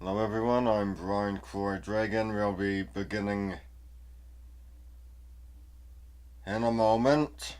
Hello everyone, I'm Brian Croy Dragon. We'll be beginning in a moment.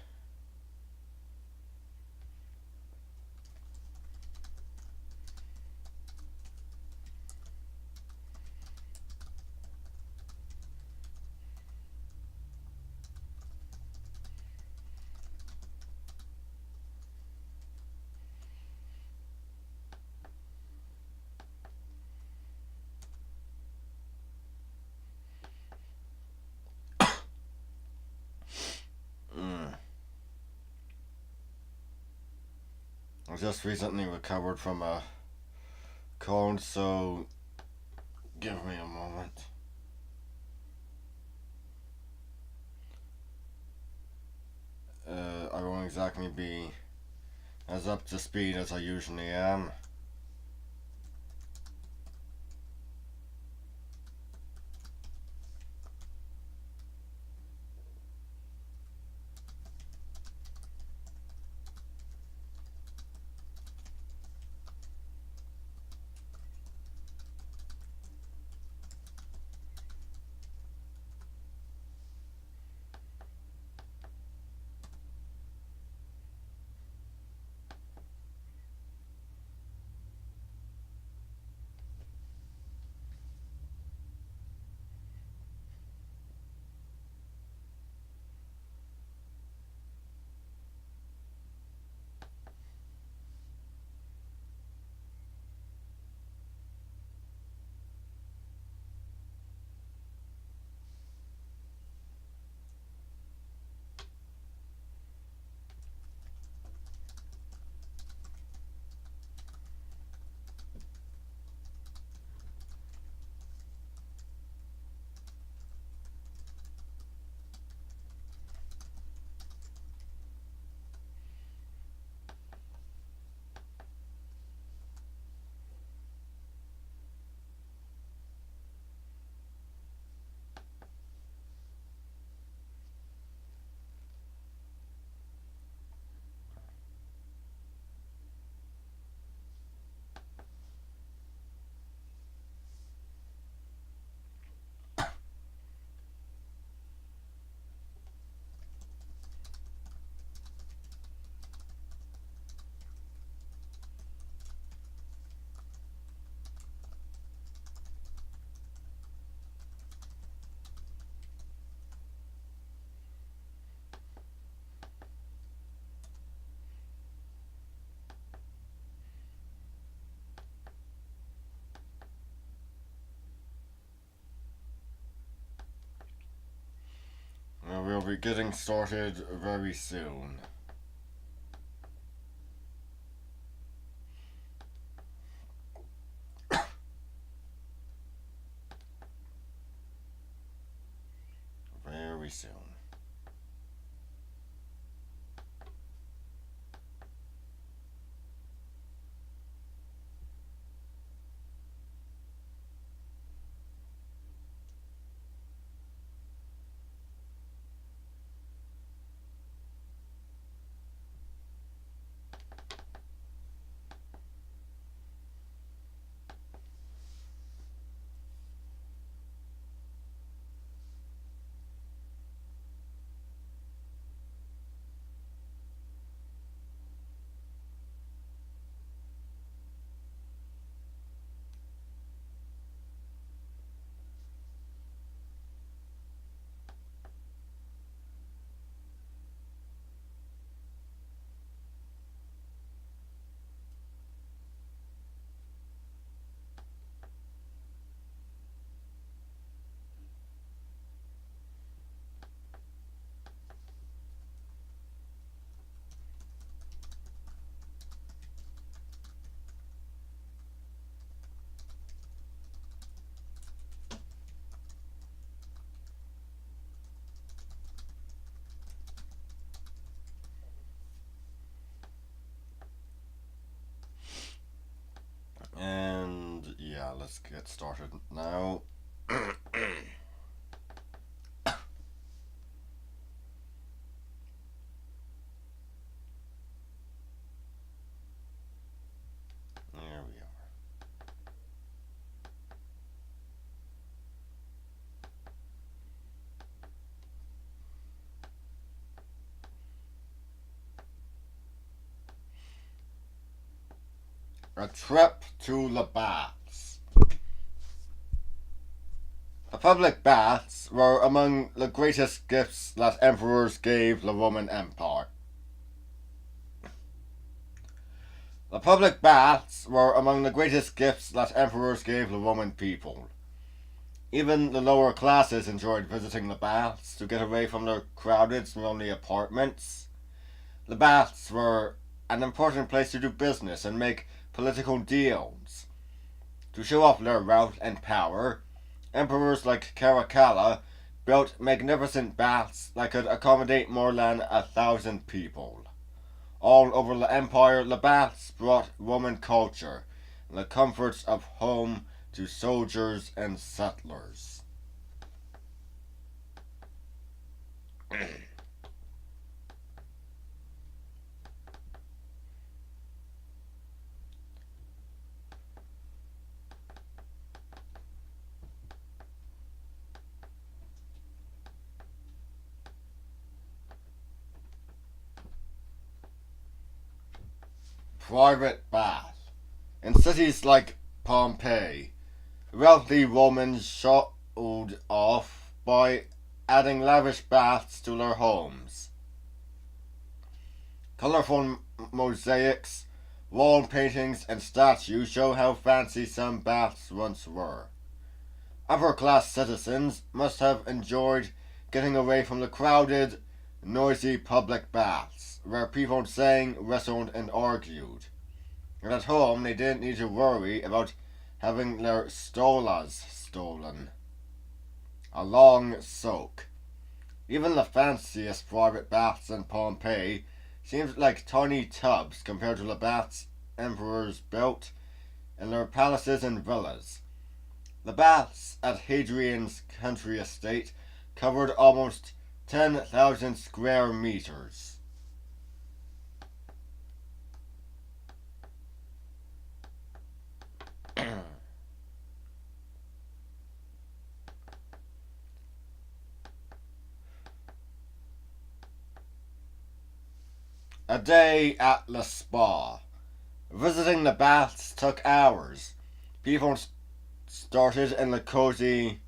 I just recently recovered from a cold, so give me a moment. I won't exactly be as up to speed as I usually am. We'll be getting started very soon. Very soon. And yeah, let's get started now. There we are. A trip to the baths. The public baths were among the greatest gifts that emperors gave the Roman Empire. The public baths were among the greatest gifts that emperors gave the Roman people. Even the lower classes enjoyed visiting the baths to get away from their crowded, lonely apartments. The baths were an important place to do business and make political deals. To show off their wealth and power, emperors like Caracalla built magnificent baths that could accommodate more than 1,000 people. All over the empire, the baths brought Roman culture and the comforts of home to soldiers and settlers. Private bath. In cities like Pompeii, wealthy Romans showed off by adding lavish baths to their homes. Colorful mosaics, wall paintings, and statues show how fancy some baths once were. Upper-class citizens must have enjoyed getting away from the crowded, noisy public baths, where people sang, wrestled, and argued. And at home, they didn't need to worry about having their stolas stolen. A long soak. Even the fanciest private baths in Pompeii seemed like tiny tubs compared to the baths emperors built in their palaces and villas. The baths at Hadrian's country estate covered almost 10,000 square meters. A day at the spa. Visiting the baths took hours. People started in the cozy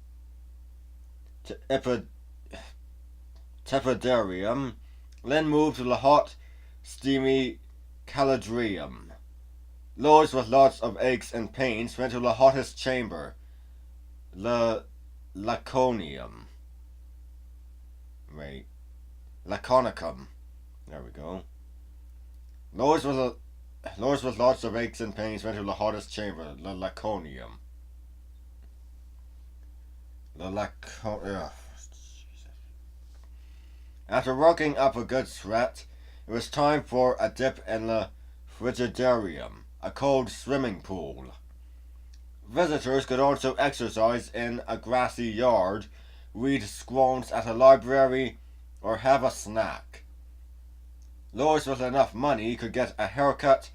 tepidarium, then moved to the hot, steamy calidrium. Those with lots of aches and pains went to the hottest chamber, the laconium. Laconicum. There we go. Those with lots of aches and pains went to the hottest chamber, the laconium. After working up a good sweat, it was time for a dip in the frigidarium, a cold swimming pool. Visitors could also exercise in a grassy yard, read scrolls at a library, or have a snack. Those with enough money could get a haircut,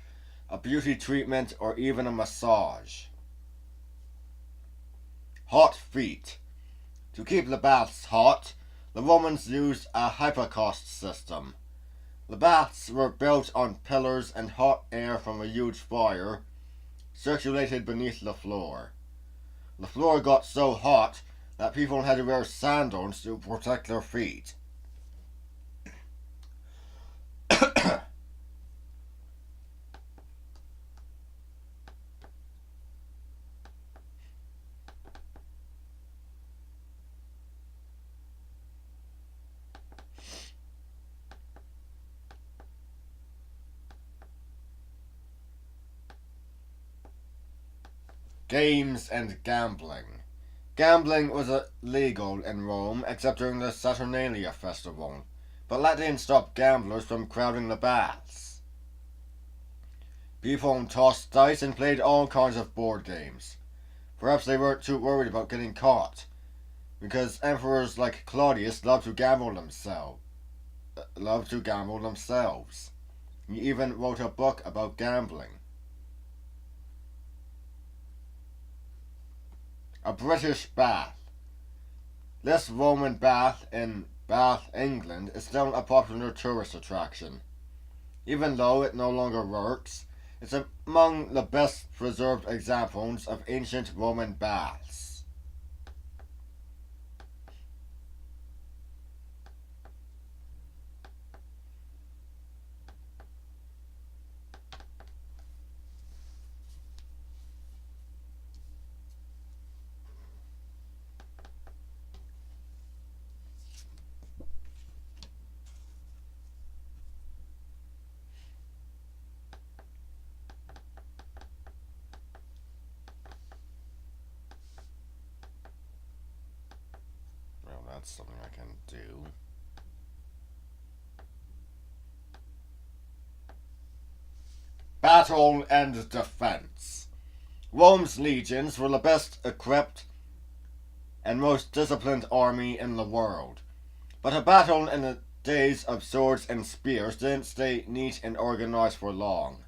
a beauty treatment, or even a massage. Hot feet. To keep the baths hot, the Romans used a hypocaust system. The baths were built on pillars, and hot air from a huge fire circulated beneath the floor. The floor got so hot that people had to wear sandals to protect their feet. Games and gambling. Gambling was illegal in Rome except during the Saturnalia festival, but that didn't stop gamblers from crowding the baths. People tossed dice and played all kinds of board games. Perhaps they weren't too worried about getting caught, because emperors like Claudius loved to gamble themselves. He even wrote a book about gambling. A British bath. This Roman bath in Bath, England is still a popular tourist attraction. Even though it no longer works, It's among the best preserved examples of ancient Roman baths. Well, that's something I can do. Battle and defense. Rome's legions were the best equipped and most disciplined army in the world. But a battle in the days of swords and spears didn't stay neat and organized for long.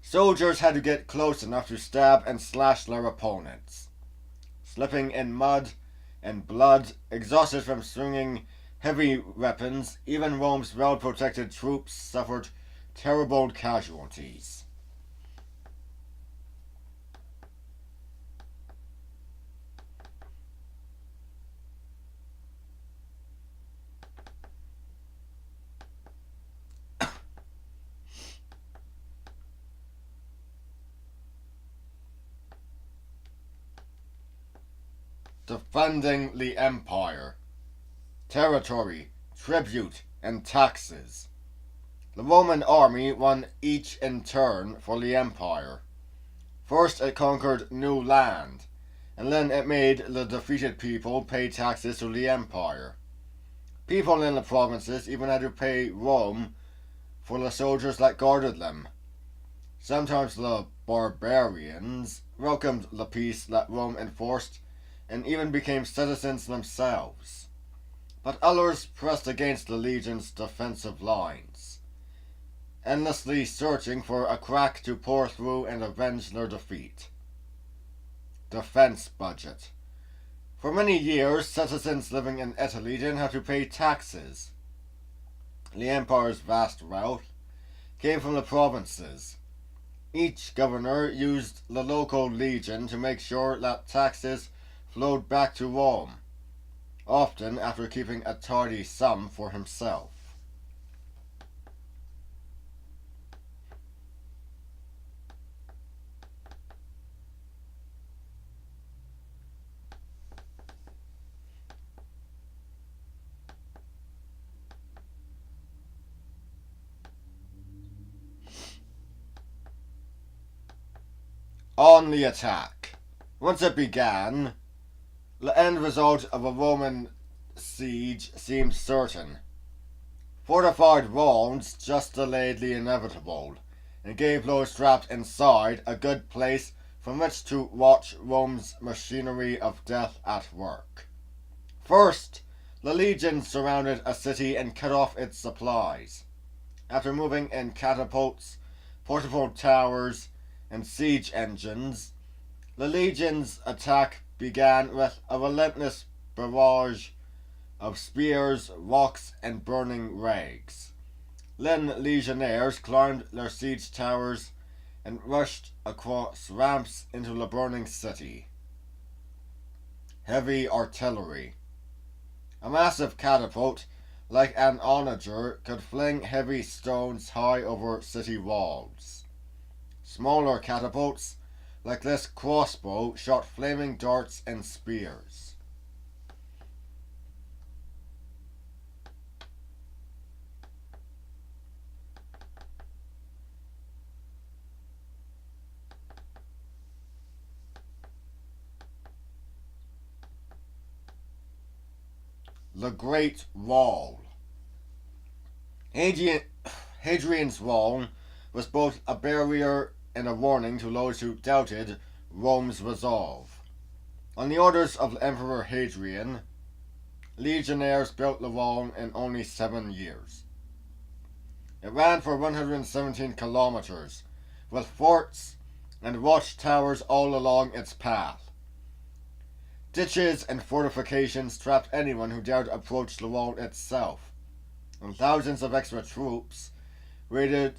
Soldiers had to get close enough to stab and slash their opponents. Slipping in mud and blood, exhausted from swinging heavy weapons, even Rome's well-protected troops suffered terrible casualties. Defending the empire. Territory, tribute, and taxes. The Roman army won each in turn for the empire. First it conquered new land, and then it made the defeated people pay taxes to the empire. People in the provinces even had to pay Rome for the soldiers that guarded them. Sometimes the barbarians welcomed the peace that Rome enforced and even became citizens themselves. But others pressed against the legion's defensive lines, endlessly searching for a crack to pour through and avenge their defeat. Defense budget. For many years, citizens living in Italy didn't have to pay taxes. The empire's vast wealth came from the provinces. Each governor used the local legion to make sure that taxes flowed back to Rome, often after keeping a tidy sum for himself. On the attack. Once it began, the end result of a Roman siege seemed certain. Fortified walls just delayed the inevitable, and gave those trapped inside a good place from which to watch Rome's machinery of death at work. First, the legions surrounded a city and cut off its supplies. After moving in catapults, portable towers, and siege engines, the legion's attack began with a relentless barrage of spears, rocks, and burning rags. Then legionnaires climbed their siege towers and rushed across ramps into the burning city. Heavy artillery. A massive catapult, like an onager, could fling heavy stones high over city walls. Smaller catapults, like this crossbow, shot flaming darts and spears. The Great Wall. Hadrian's Wall was both a barrier and a warning to those who doubted Rome's resolve. On the orders of Emperor Hadrian, legionnaires built the wall in only 7 years. It ran for 117 kilometers, with forts and watchtowers all along its path. Ditches and fortifications trapped anyone who dared approach the wall itself, and thousands of extra troops raided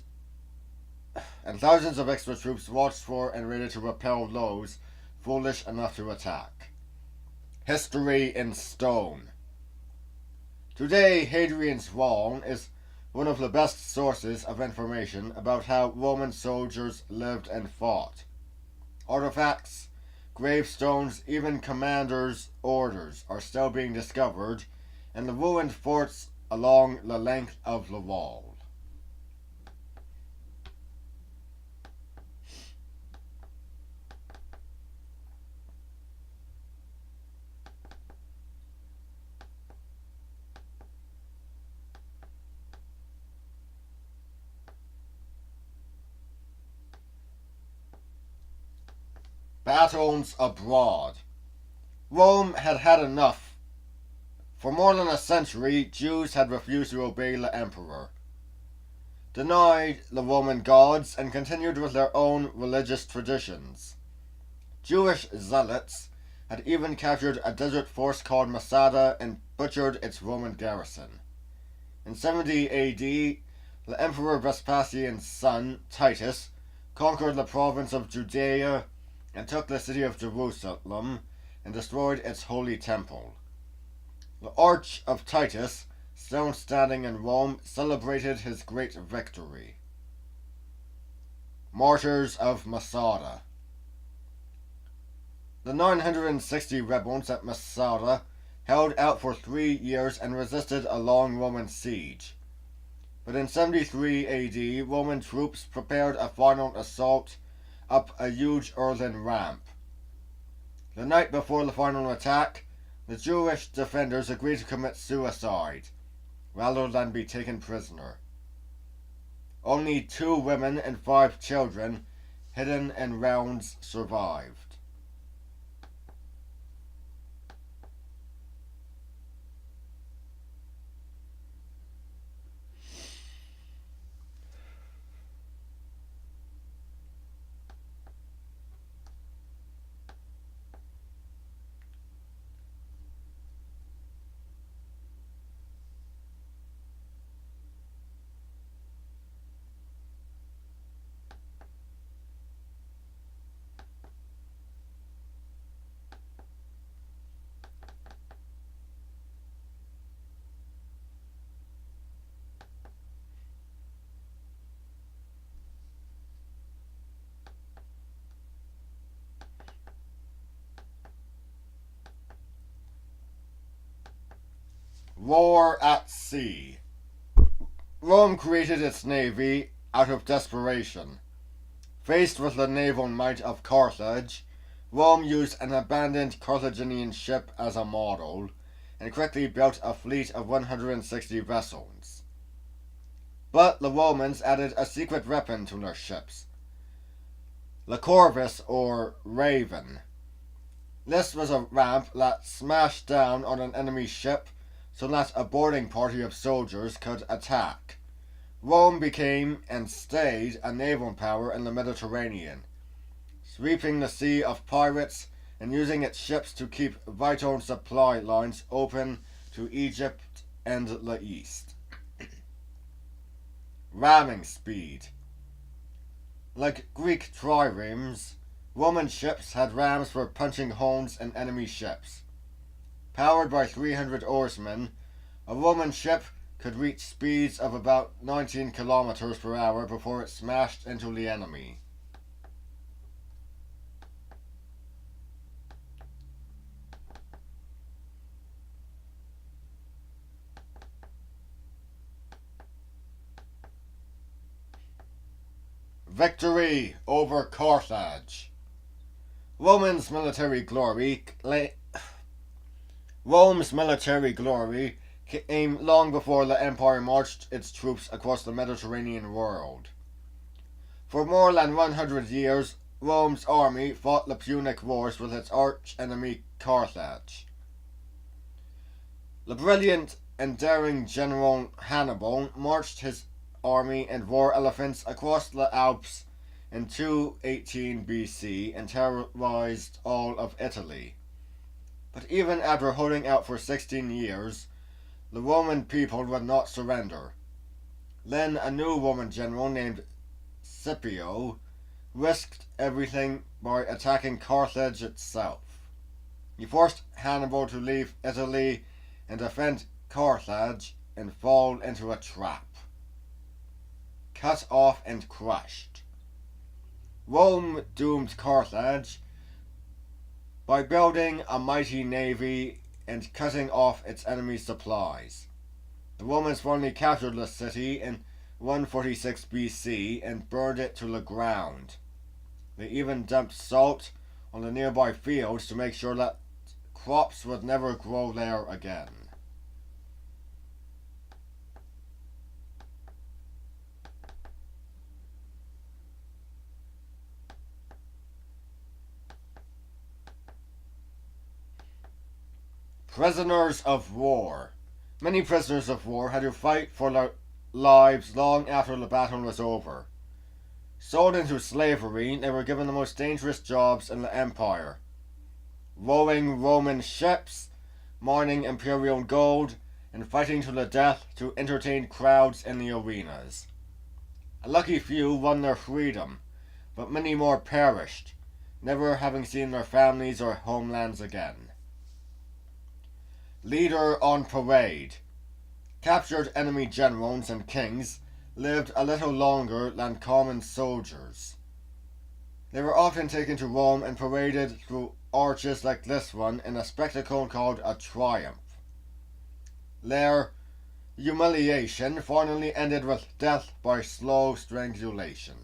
and thousands of extra troops watched for and ready to repel those foolish enough to attack. History in stone. Today, Hadrian's Wall is one of the best sources of information about how Roman soldiers lived and fought. Artifacts, gravestones, even commanders' orders are still being discovered in the ruined forts along the length of the wall. Battles abroad. Rome had had enough. For more than a century, Jews had refused to obey the emperor, denied the Roman gods, and continued with their own religious traditions. Jewish zealots had even captured a desert force called Masada and butchered its Roman garrison. In 70 AD, the Emperor Vespasian's son, Titus, conquered the province of Judea and took the city of Jerusalem and destroyed its holy temple. The Arch of Titus, still standing in Rome, celebrated his great victory. Martyrs of Masada. The 960 rebels at Masada held out for 3 years and resisted a long Roman siege. But in 73 AD, Roman troops prepared a final assault up a huge earthen ramp. The night before the final attack, the Jewish defenders agreed to commit suicide rather than be taken prisoner. Only 2 women and 5 children, hidden in rounds, survived. War at sea. Rome created its navy out of desperation. Faced with the naval might of Carthage, Rome used an abandoned Carthaginian ship as a model and quickly built a fleet of 160 vessels. But the Romans added a secret weapon to their ships, the corvus, or raven. This was a ramp that smashed down on an enemy ship so that a boarding party of soldiers could attack. Rome became and stayed a naval power in the Mediterranean, sweeping the sea of pirates and using its ships to keep vital supply lines open to Egypt and the East. Ramming speed. Like Greek triremes, Roman ships had rams for punching holes in enemy ships. Powered by 300 oarsmen, a Roman ship could reach speeds of about 19 kilometers per hour before it smashed into the enemy. Victory over Carthage. Rome's military glory came long before the empire marched its troops across the Mediterranean world. For more than 100 years, Rome's army fought the Punic Wars with its arch-enemy Carthage. The brilliant and daring general Hannibal marched his army and war elephants across the Alps in 218 BC and terrorized all of Italy. But even after holding out for 16 years, the Roman people would not surrender. Then a new Roman general named Scipio risked everything by attacking Carthage itself. He forced Hannibal to leave Italy and defend Carthage and fall into a trap. Cut off and crushed. Rome doomed Carthage by building a mighty navy and cutting off its enemy's supplies. The Romans finally captured the city in 146 BC and burned it to the ground. They even dumped salt on the nearby fields to make sure that crops would never grow there again. Prisoners of war. Many prisoners of war had to fight for their lives long after the battle was over. Sold into slavery, they were given the most dangerous jobs in the empire. Rowing Roman ships, mining imperial gold, and fighting to the death to entertain crowds in the arenas. A lucky few won their freedom, but many more perished, never having seen their families or homelands again. Leader on parade. Captured enemy generals and kings lived a little longer than common soldiers. They were often taken to Rome and paraded through arches like this one in a spectacle called a triumph. Their humiliation finally ended with death by slow strangulation.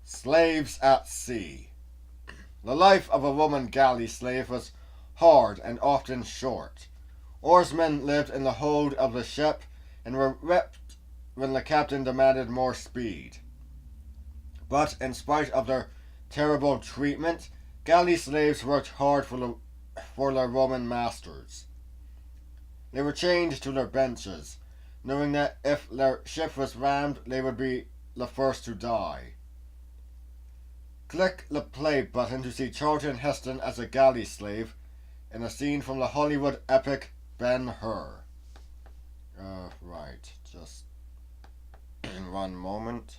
Slaves at sea. The life of a Roman galley slave was hard and often short. Oarsmen lived in the hold of the ship and were whipped when the captain demanded more speed. But in spite of their terrible treatment, galley slaves worked hard for their Roman masters. They were chained to their benches, knowing that if their ship was rammed, they would be the first to die. Click the play button to see Charlton Heston as a galley slave in a scene from the Hollywood epic Ben-Hur. Right, just in one moment.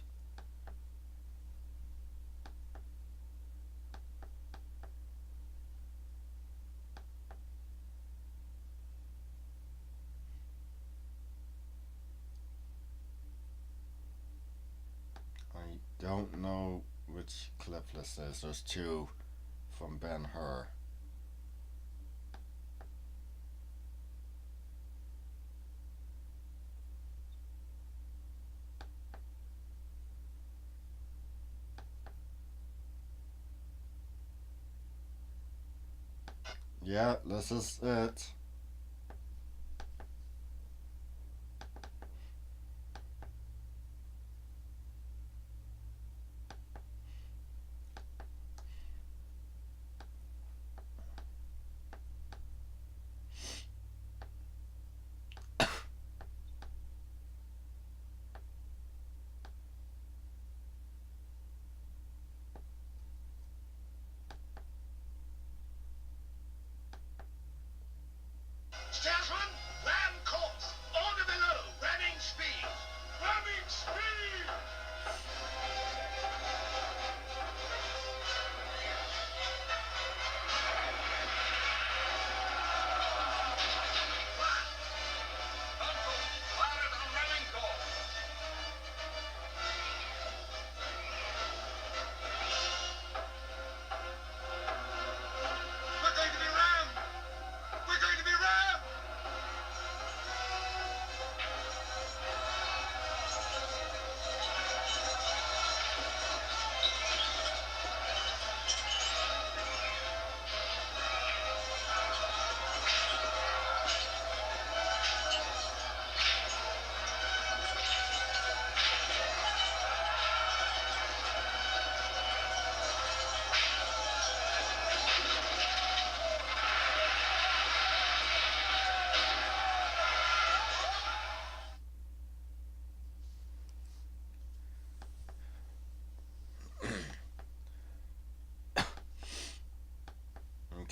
I don't know which clip this is. There's two from Ben-Hur. Yeah, this is it.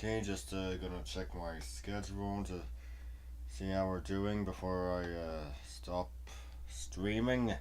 Okay, just gonna check my schedule to see how we're doing before I stop streaming.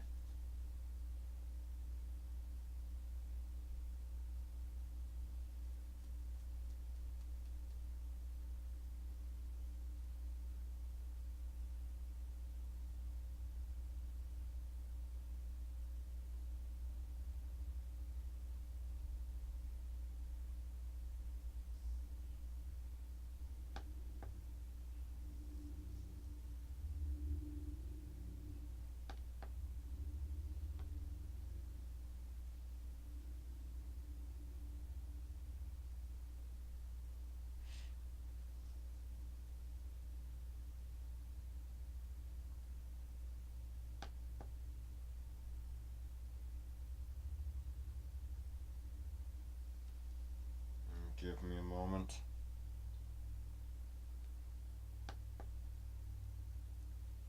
Give me a moment.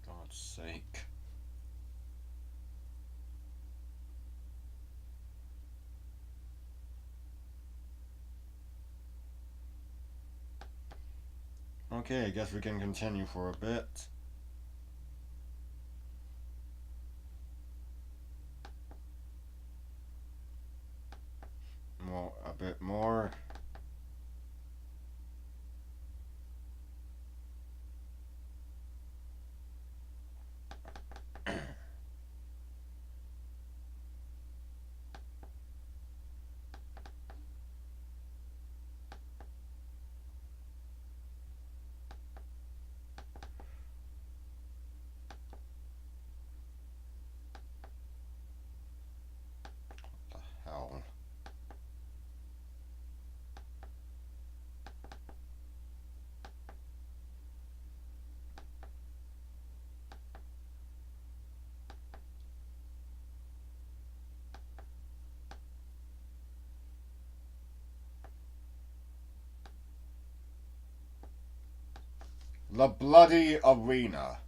God's sake. Okay, I guess we can continue for a bit. A bit more. Hell. The Bloody Arena.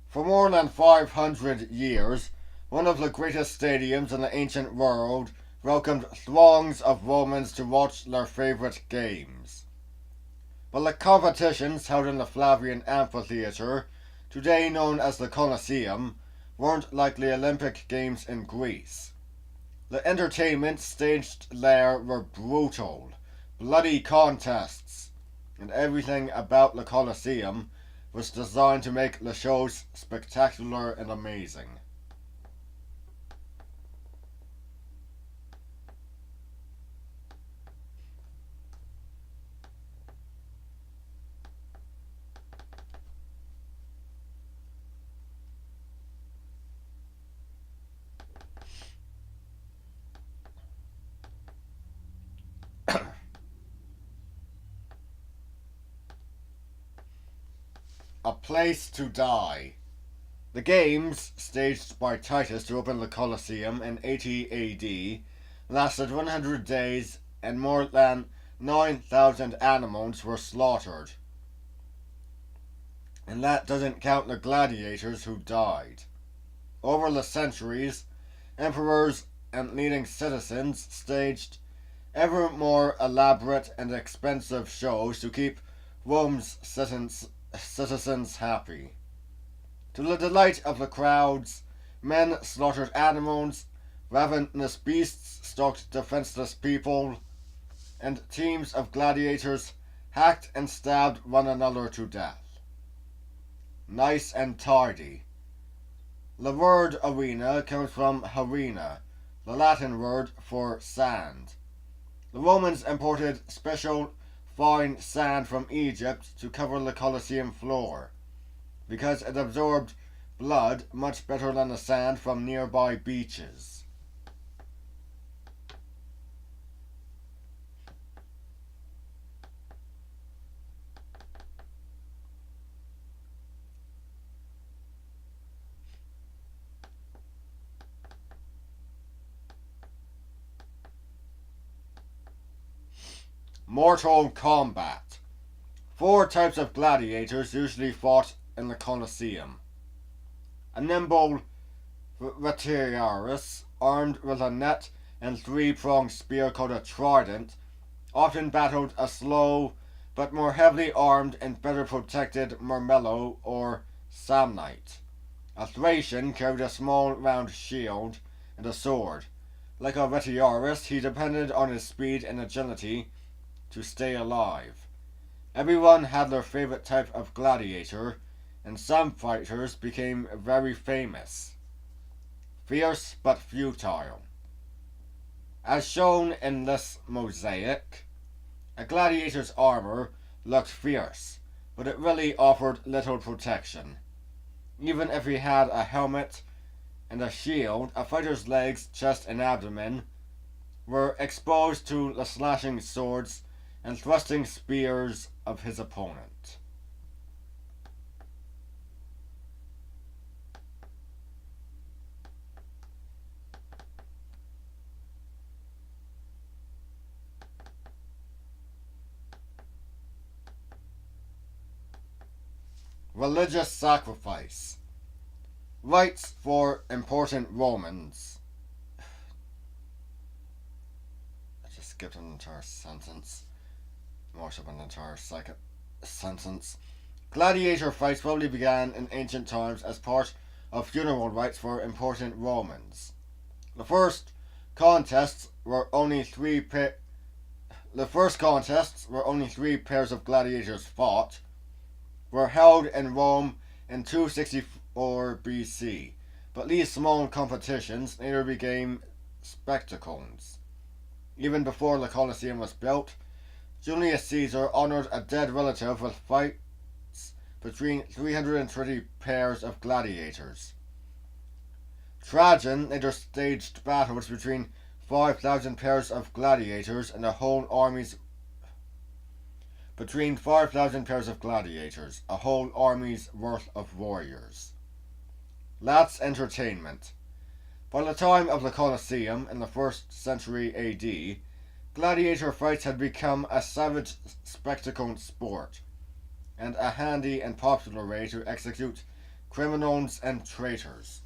For more than 500 years, one of the greatest stadiums in the ancient world welcomed throngs of Romans to watch their favourite games. But the competitions held in the Flavian Amphitheatre, today known as the Colosseum, weren't like the Olympic Games in Greece. The entertainment staged there were brutal, bloody contests, and everything about the Colosseum was designed to make the shows spectacular and amazing. A Place to Die. The games, staged by Titus to open the Colosseum in 80 AD, lasted 100 days and more than 9,000 animals were slaughtered. And that doesn't count the gladiators who died. Over the centuries, emperors and leading citizens staged ever more elaborate and expensive shows to keep Rome's citizens happy. To the delight of the crowds, men slaughtered animals, ravenous beasts stalked defenseless people, and teams of gladiators hacked and stabbed one another to death. Nice and tardy. The word arena comes from harina, the Latin word for sand. The Romans imported special fine sand from Egypt to cover the Colosseum floor, because it absorbed blood much better than the sand from nearby beaches. Mortal Kombat. 4 types of gladiators usually fought in the Colosseum. A nimble retiarius, armed with a net and 3-pronged spear called a trident, often battled a slow, but more heavily armed and better protected Murmello or Samnite. A Thracian carried a small round shield and a sword. Like a Retiaris, he depended on his speed and agility to stay alive. Everyone had their favorite type of gladiator, and some fighters became very famous. Fierce but futile. As shown in this mosaic, a gladiator's armor looked fierce, but it really offered little protection. Even if he had a helmet and a shield, a fighter's legs, chest, and abdomen were exposed to the slashing swords and thrusting spears of his opponent. Religious sacrifice. Rites for important Romans. I just skipped an entire sentence. Most of an entire second sentence. Gladiator fights probably began in ancient times as part of funeral rites for important Romans. The first contests were only three pairs of gladiators fought, were held in Rome in 264 BC, but these small competitions later became spectacles. Even before the Colosseum was built, Julius Caesar honored a dead relative with fights between 320 pairs of gladiators. Trajan later staged battles between 5,000 pairs of gladiators and a whole army's worth of warriors. That's entertainment. By the time of the Colosseum in the 1st century AD, gladiator fights had become a savage spectacle sport, and a handy and popular way to execute criminals and traitors.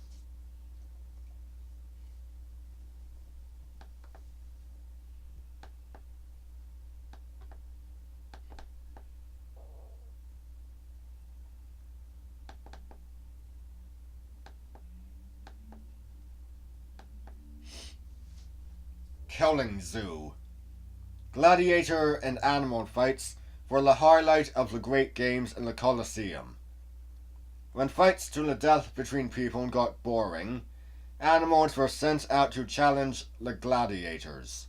Killing Zoo. Gladiator and animal fights were the highlight of the great games in the Colosseum. When fights to the death between people got boring, animals were sent out to challenge the gladiators.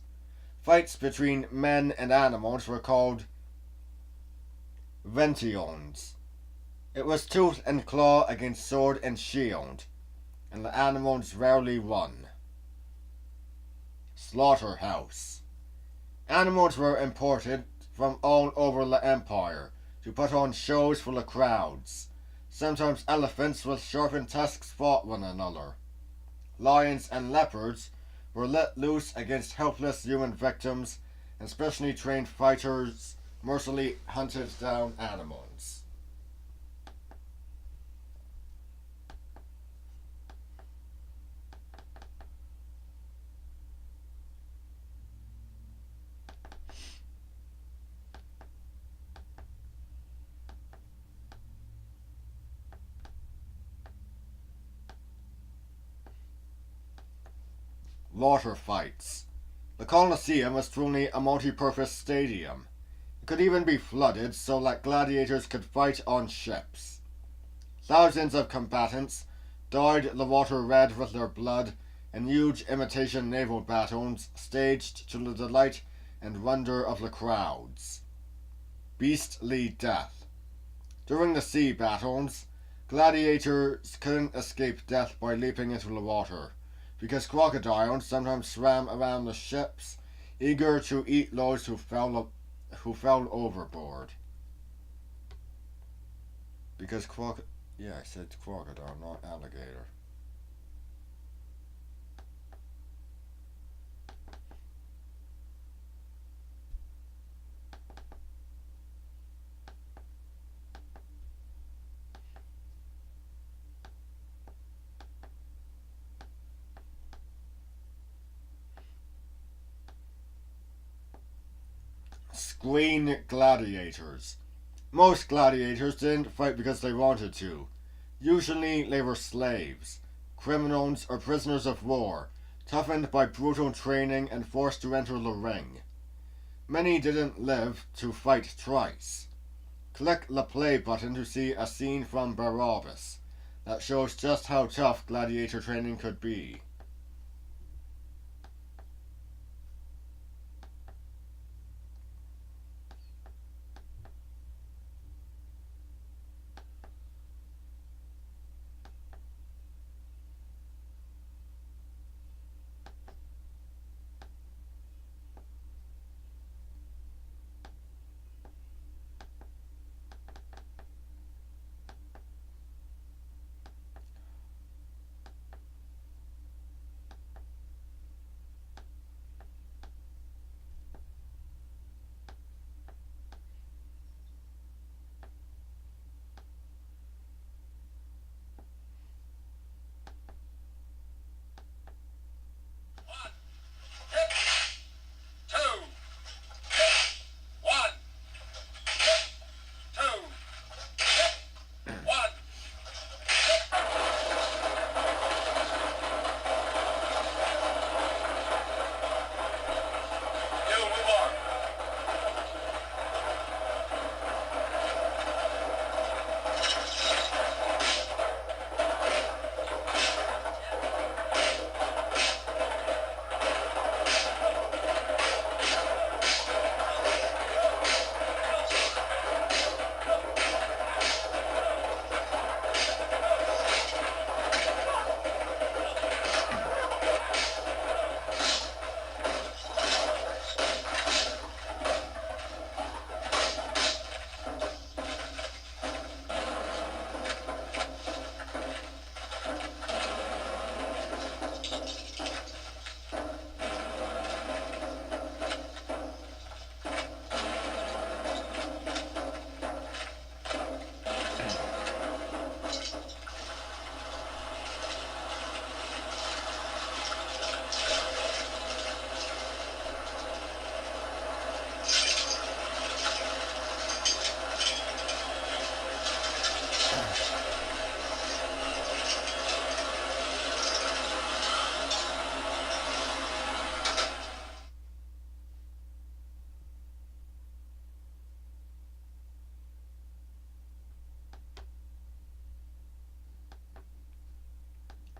Fights between men and animals were called ventions. It was tooth and claw against sword and shield, and the animals rarely won. Slaughterhouse. Animals were imported from all over the empire to put on shows for the crowds. Sometimes elephants with sharpened tusks fought one another. Lions and leopards were let loose against helpless human victims, and specially trained fighters mercilessly hunted down animals. Water fights. The Colosseum was truly a multi-purpose stadium. It could even be flooded so that gladiators could fight on ships. Thousands of combatants dyed the water red with their blood in huge imitation naval battles staged to the delight and wonder of the crowds. Beastly death. During the sea battles, gladiators couldn't escape death by leaping into the water, because crocodiles sometimes swam around the ships, eager to eat those who fell overboard. Because I said crocodile, not alligator. Screen gladiators. Most gladiators didn't fight because they wanted to. Usually they were slaves, criminals, or prisoners of war, toughened by brutal training and forced to enter the ring. Many didn't live to fight twice. Click the play button to see a scene from Barabbas that shows just how tough gladiator training could be.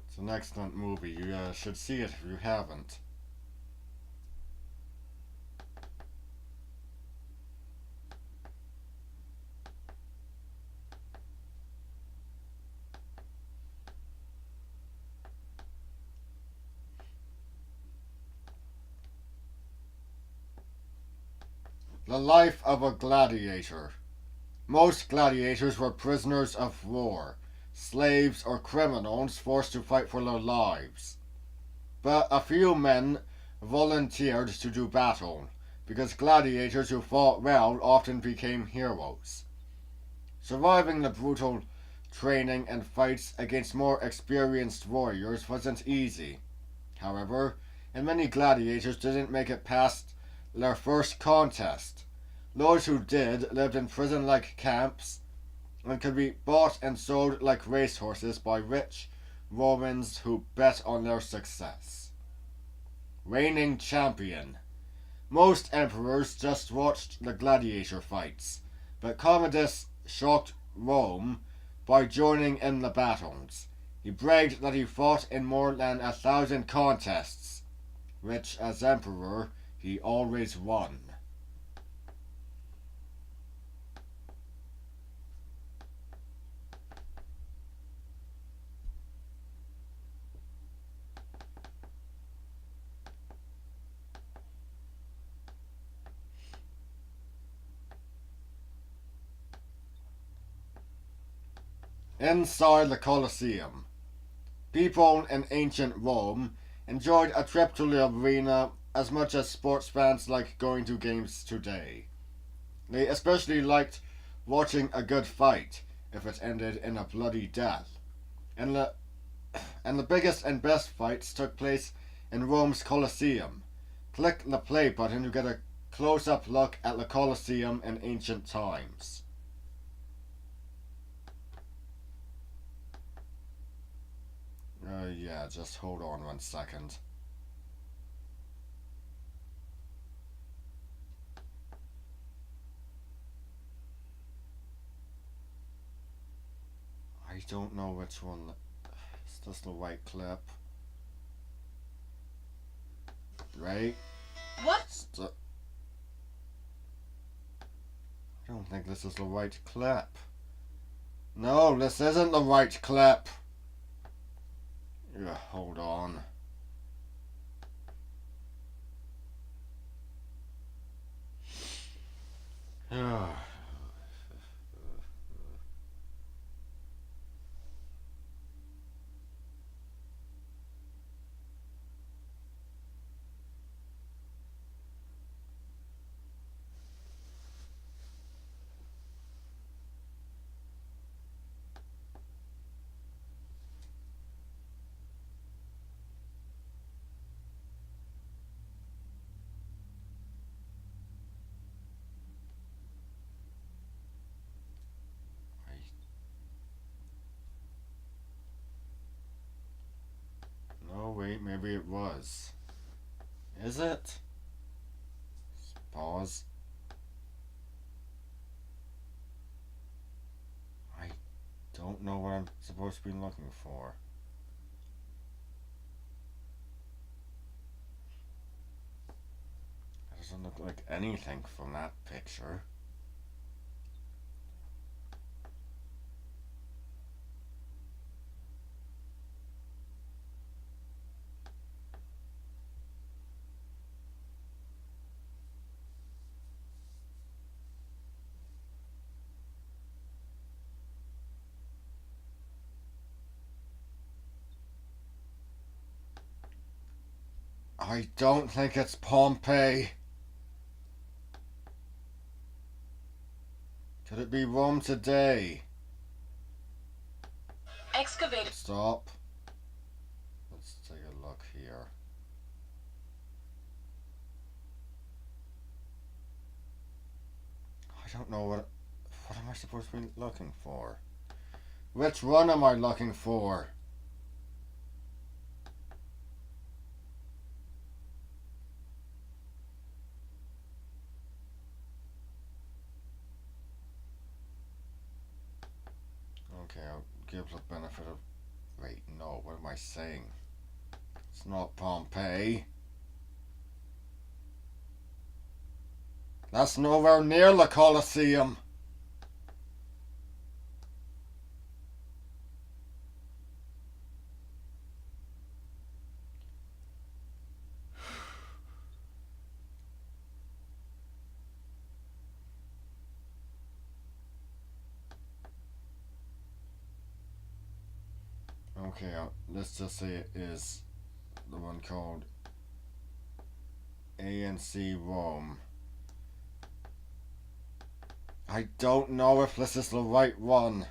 It's an excellent movie. You should see it if you haven't. The life of a gladiator. Most gladiators were prisoners of war, slaves or criminals forced to fight for their lives. But a few men volunteered to do battle, because gladiators who fought well often became heroes. Surviving the brutal training and fights against more experienced warriors wasn't easy. However, and many gladiators didn't make it past their first contest. Those who did lived in prison-like camps and could be bought and sold like racehorses by rich Romans who bet on their success. Reigning champion. Most emperors just watched the gladiator fights, but Commodus shocked Rome by joining in the battles. He bragged that he fought in more than 1,000 contests, which as emperor he always won. Inside the Colosseum. People in ancient Rome enjoyed a trip to the arena as much as sports fans like going to games today. They especially liked watching a good fight if it ended in a bloody death. And the biggest and best fights took place in Rome's Colosseum. Click the play button to get a close-up look at the Colosseum in ancient times. Yeah, just hold on 1 second. I don't know which one. Is this the right clip? Right? What? I don't think this is the right clip. No, this isn't the right clip. Yeah, hold on. Yeah. No, wait, maybe it was. Is it? Pause. I don't know what I'm supposed to be looking for. It doesn't look like anything from that picture. I don't think it's Pompeii. Could it be Rome today? Excavated. Stop. Let's take a look here. I don't know what am I supposed to be looking for? Which one am I looking for? Okay, I'll give the benefit of... Wait, no, what am I saying? It's not Pompeii. That's nowhere near the Colosseum. Okay, let's just say it is the one called ANC Rome. I don't know if this is the right one.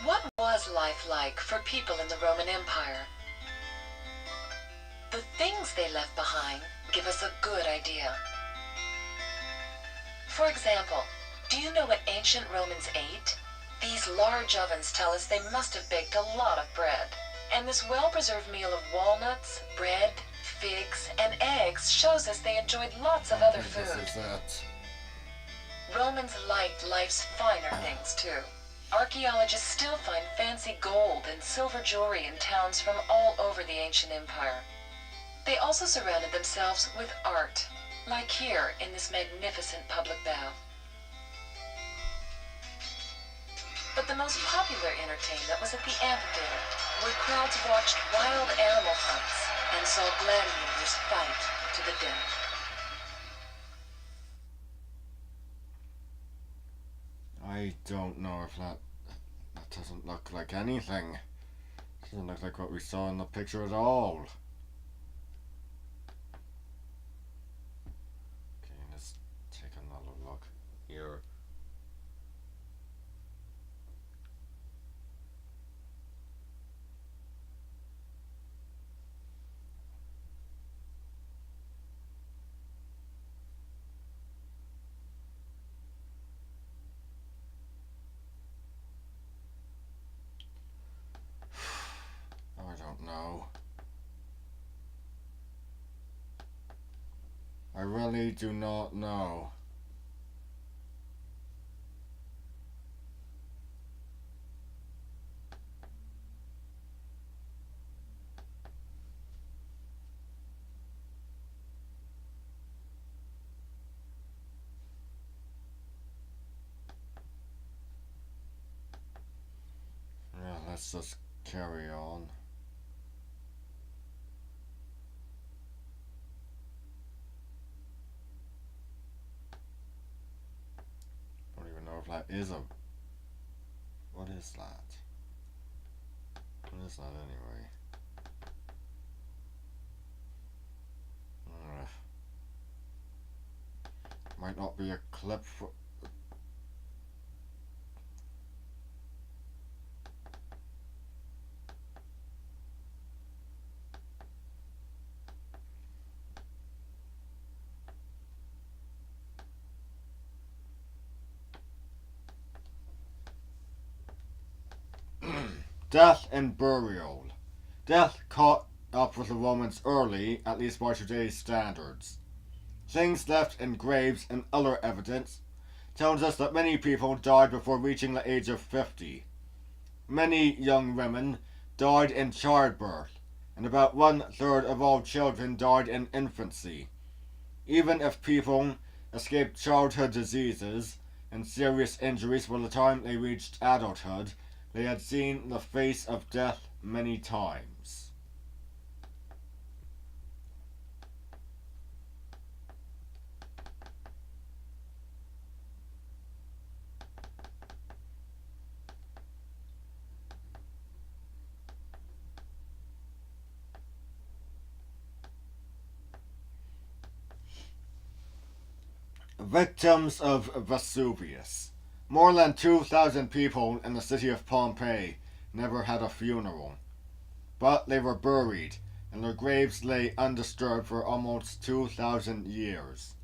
What was life like for people in the Roman Empire? The things they left behind give us a good idea. For example, do you know what ancient Romans ate? These large ovens tell us they must have baked a lot of bread. And this well-preserved meal of walnuts, bread, figs, and eggs shows us they enjoyed lots of other food. This is it. Romans liked life's finer things too. Archaeologists still find fancy gold and silver jewelry in towns from all over the ancient empire. They also surrounded themselves with art, like here in this magnificent public bath. But the most popular entertainment was at the amphitheater, where crowds watched wild animal hunts and saw gladiators fight to the death. I don't know if that doesn't look like anything. It doesn't look like what we saw in the picture at all. I really do not know. Yeah, let's just carry on. Don't even know if that is a. What is that? What is that anyway? Ugh. Might not be a clip for. Death and burial. Death caught up with the Romans early, at least by today's standards. Things left in graves and other evidence tells us that many people died before reaching the age of 50. Many young women died in childbirth, and about 1/3 of all children died in infancy. Even if people escaped childhood diseases and serious injuries by the time they reached adulthood, they had seen the face of death many times. Victims of Vesuvius. More than 2,000 people in the city of Pompeii never had a funeral, but they were buried, and their graves lay undisturbed for almost 2,000 years.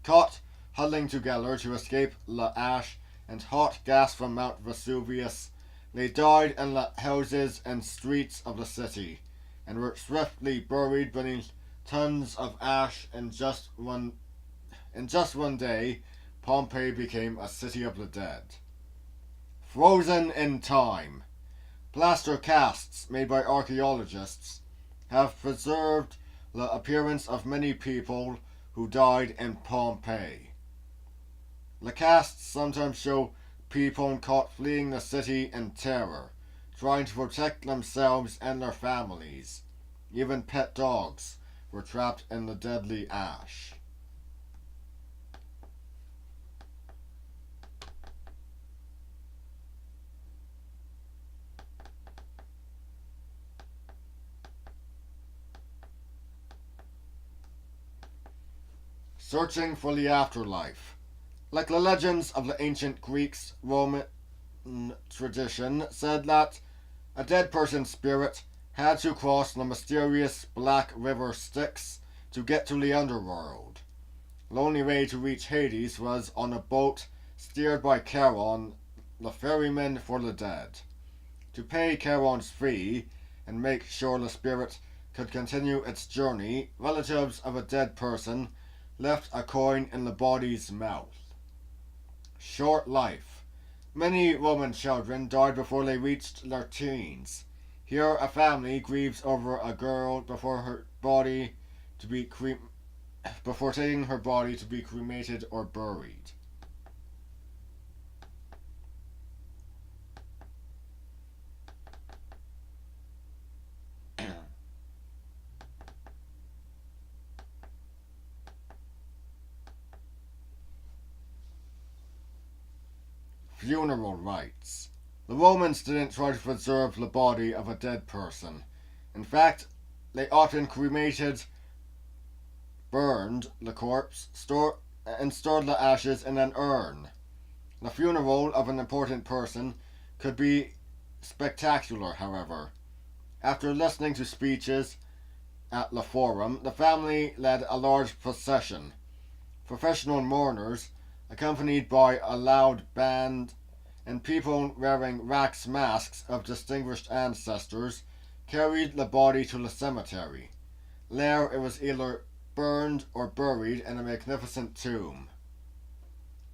Caught huddling together to escape the ash and hot gas from Mount Vesuvius, they died in the houses and streets of the city, and were swiftly buried beneath tons of ash in just one day. Pompeii became a city of the dead. Frozen in time. Plaster casts made by archaeologists have preserved the appearance of many people who died in Pompeii. The casts sometimes show people caught fleeing the city in terror, trying to protect themselves and their families. Even pet dogs were trapped in the deadly ash. Searching for the afterlife. Like the legends of the ancient Greeks, Roman tradition said that a dead person's spirit had to cross the mysterious Black River Styx to get to the underworld. The only way to reach Hades was on a boat steered by Charon, the ferryman for the dead. To pay Charon's fee and make sure the spirit could continue its journey, relatives of a dead person left a coin in the body's mouth. Short life. Many Roman children died before they reached their teens. Here a family grieves over a girl before taking her body to be cremated or buried. Funeral rites. The Romans didn't try to preserve the body of a dead person. In fact, they often burned the corpse, and stored the ashes in an urn. The funeral of an important person could be spectacular, however. After listening to speeches at the Forum, the family led a large procession. Professional mourners, accompanied by a loud band and people wearing wax masks of distinguished ancestors, carried the body to the cemetery. There it was either burned or buried in a magnificent tomb.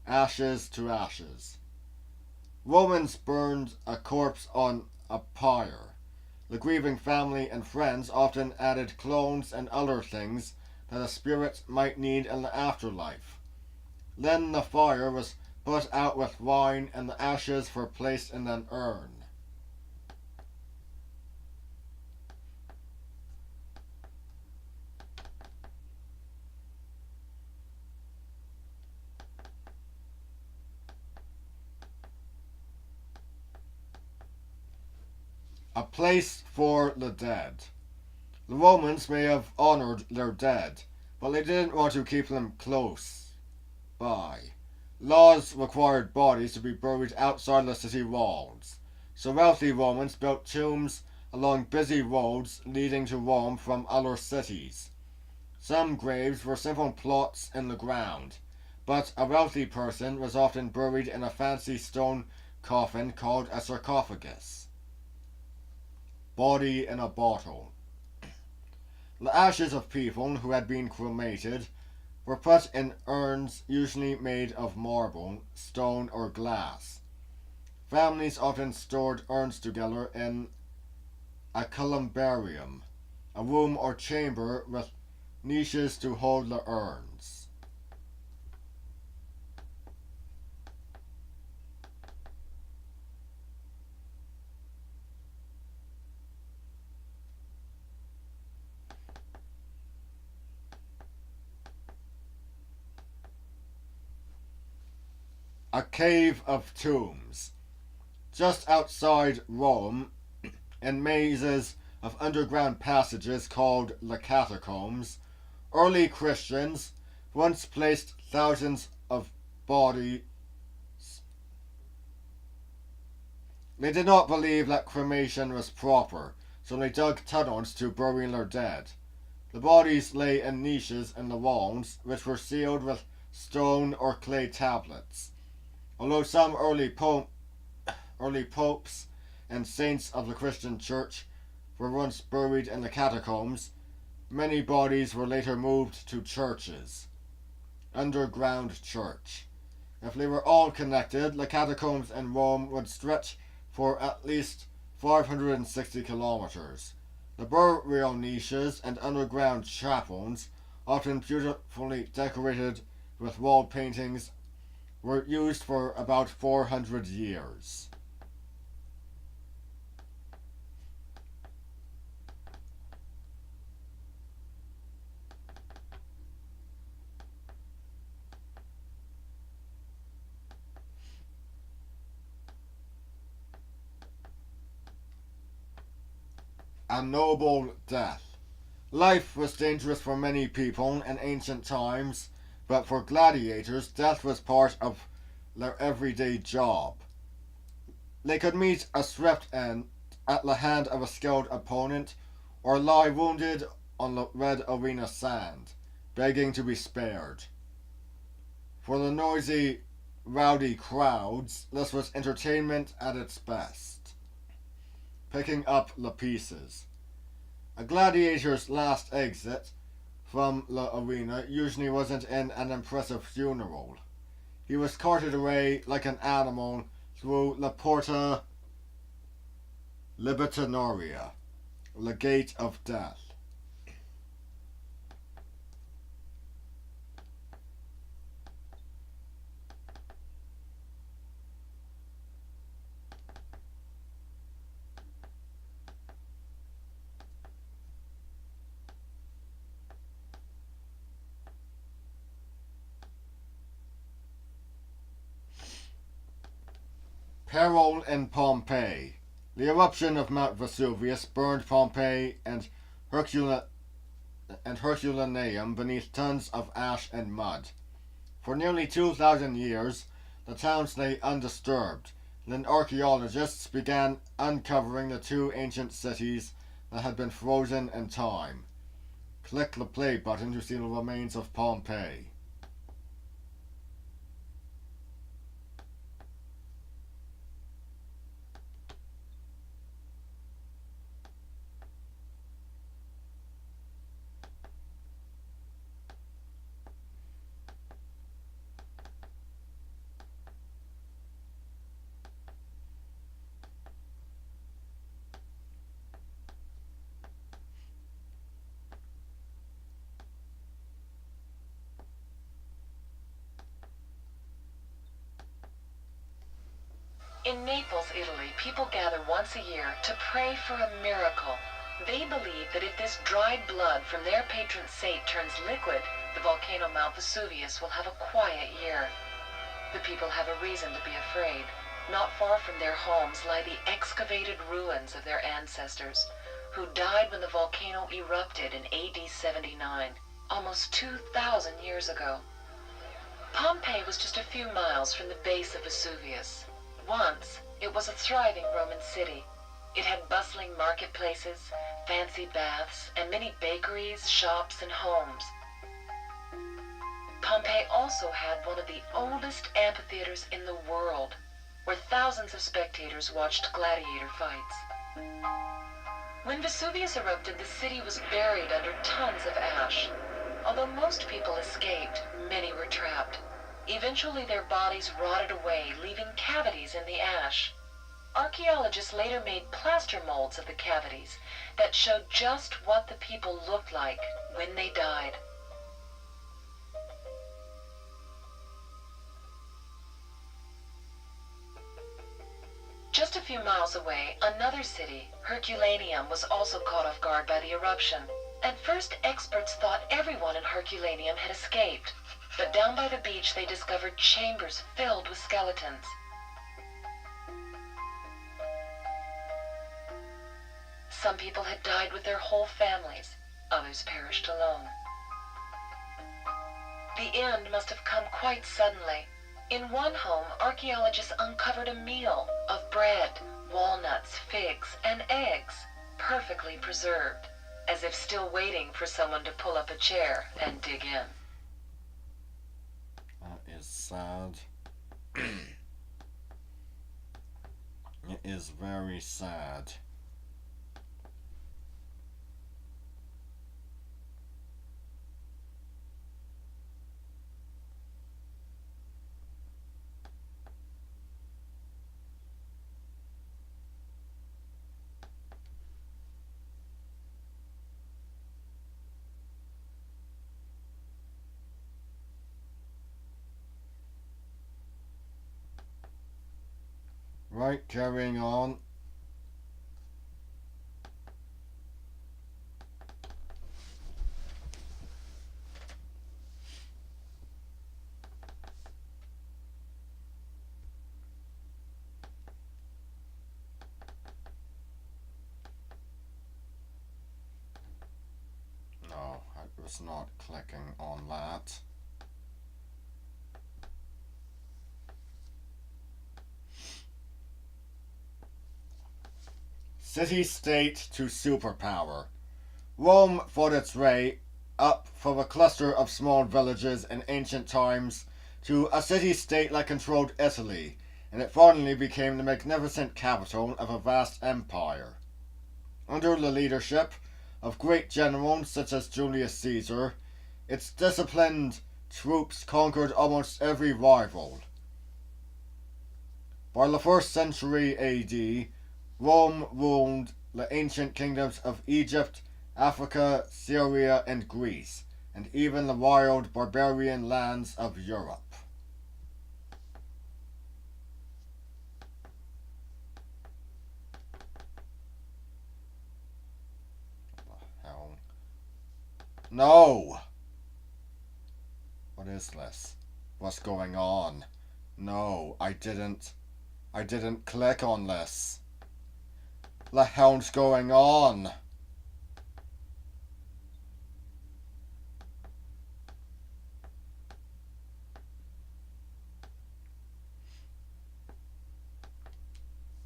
Ashes to ashes. Romans burned a corpse on a pyre. The grieving family and friends often added clones and other things that a spirit might need in the afterlife. Then the fire was put out with wine and the ashes were placed in an urn. A place for the dead. The Romans may have honored their dead, but they didn't want to keep them close by. Laws required bodies to be buried outside the city walls, so wealthy Romans built tombs along busy roads leading to Rome from other cities. Some graves were simple plots in the ground, but a wealthy person was often buried in a fancy stone coffin called a sarcophagus. Body in a bottle. The ashes of people who had been cremated were put in urns usually made of marble, stone, or glass. Families often stored urns together in a columbarium, a room or chamber with niches to hold the urns. A cave of tombs. Just outside Rome, in mazes of underground passages called the catacombs, early Christians once placed thousands of bodies. They did not believe that cremation was proper, so they dug tunnels to bury their dead. The bodies lay in niches in the walls, which were sealed with stone or clay tablets. Although some early popes and saints of the Christian Church were once buried in the catacombs, many bodies were later moved to churches. Underground church. If they were all connected, the catacombs in Rome would stretch for at least 560 kilometers. The burial niches and underground chapels, often beautifully decorated with wall paintings, were used for about 400 years. A noble death. Life was dangerous for many people in ancient times, but for gladiators, death was part of their everyday job. They could meet a swift end at the hand of a skilled opponent, or lie wounded on the red arena sand, begging to be spared. For the noisy, rowdy crowds, this was entertainment at its best. Picking up the pieces. A gladiator's last exit from the arena usually wasn't in an impressive funeral. He was carted away like an animal through the Porta Libertatoria, the gate of death. Peril in Pompeii. The eruption of Mount Vesuvius burned Pompeii and Herculaneum beneath tons of ash and mud. For nearly 2,000 years, the towns lay undisturbed. Then archaeologists began uncovering the two ancient cities that had been frozen in time. Click the play button to see the remains of Pompeii. In Naples, Italy, people gather once a year to pray for a miracle. They believe that if this dried blood from their patron saint turns liquid, the volcano Mount Vesuvius will have a quiet year. The people have a reason to be afraid. Not far from their homes lie the excavated ruins of their ancestors, who died when the volcano erupted in AD 79, almost 2,000 years ago. Pompeii was just a few miles from the base of Vesuvius. Once, it was a thriving Roman city. It had bustling marketplaces, fancy baths, and many bakeries, shops, and homes. Pompeii also had one of the oldest amphitheaters in the world, where thousands of spectators watched gladiator fights. When Vesuvius erupted, the city was buried under tons of ash. Although most people escaped, many were trapped. Eventually their bodies rotted away, leaving cavities in the ash. Archaeologists later made plaster molds of the cavities that showed just what the people looked like when they died. Just a few miles away, another city, Herculaneum, was also caught off guard by the eruption. At first, experts thought everyone in Herculaneum had escaped, but down by the beach they discovered chambers filled with skeletons. Some people had died with their whole families, others perished alone. The end must have come quite suddenly. In one home, archaeologists uncovered a meal of bread, walnuts, figs, and eggs, perfectly preserved, as if still waiting for someone to pull up a chair and dig in. That is sad. It is very sad. Right, carrying on. No, I was not clicking on that. City-state to superpower. Rome fought its way up from a cluster of small villages in ancient times to a city-state that controlled Italy, and it finally became the magnificent capital of a vast empire. Under the leadership of great generals such as Julius Caesar, its disciplined troops conquered almost every rival. By the 1st century AD, Rome ruled the ancient kingdoms of Egypt, Africa, Syria, and Greece, and even the wild barbarian lands of Europe. What the hell? No! What is this? What's going on? No, I didn't click on this. The hell's going on?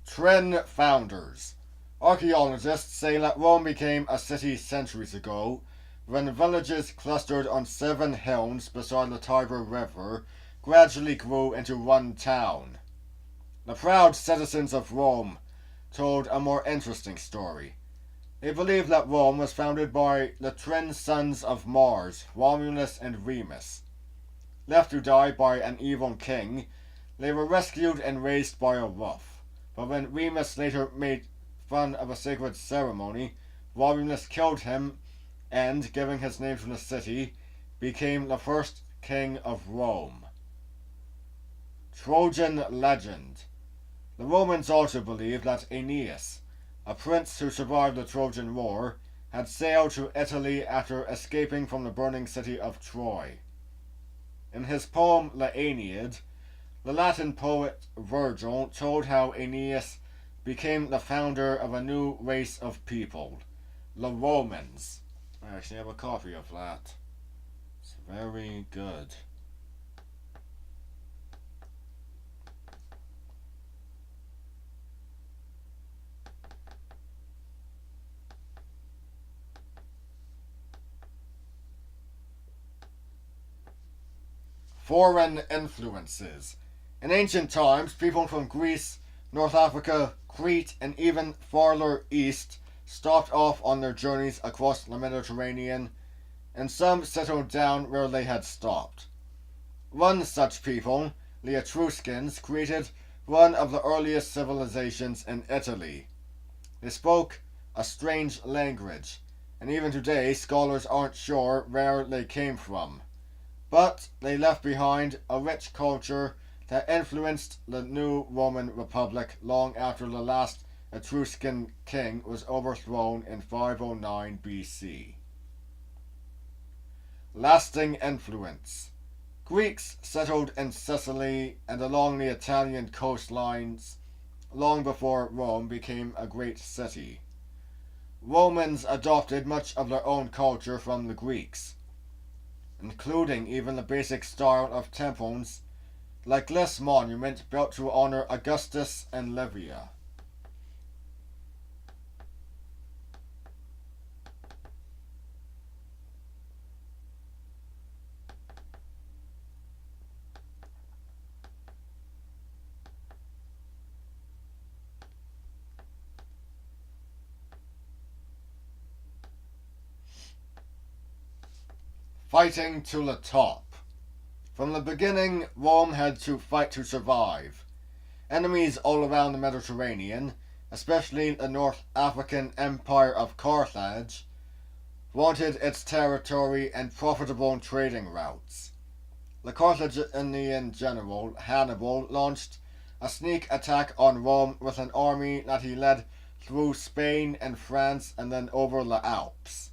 Tren founders. Archaeologists say that Rome became a city centuries ago, when villages clustered on 7 hills beside the Tiber River gradually grew into one town. The proud citizens of Rome told a more interesting story. They believe that Rome was founded by the twin sons of Mars, Romulus and Remus. Left to die by an evil king, they were rescued and raised by a wolf. But when Remus later made fun of a sacred ceremony, Romulus killed him and, giving his name to the city, became the first king of Rome. Trojan legend. The Romans also believed that Aeneas, a prince who survived the Trojan War, had sailed to Italy after escaping from the burning city of Troy. In his poem La Aeneid, the Latin poet Virgil told how Aeneas became the founder of a new race of people, the Romans. I actually have a copy of that. It's very good. Foreign influences. In ancient times, people from Greece, North Africa, Crete, and even farther east stopped off on their journeys across the Mediterranean, and some settled down where they had stopped. One such people, the Etruscans, created one of the earliest civilizations in Italy. They spoke a strange language, and even today scholars aren't sure where they came from. But they left behind a rich culture that influenced the new Roman Republic long after the last Etruscan king was overthrown in 509 BC. Lasting influence. Greeks settled in Sicily and along the Italian coastlines long before Rome became a great city. Romans adopted much of their own culture from the Greeks, including even the basic style of temples, like this monument built to honor Augustus and Livia. Fighting to the top. From the beginning, Rome had to fight to survive. Enemies all around the Mediterranean, especially the North African Empire of Carthage, wanted its territory and profitable trading routes. The Carthaginian general Hannibal launched a sneak attack on Rome with an army that he led through Spain and France and then over the Alps.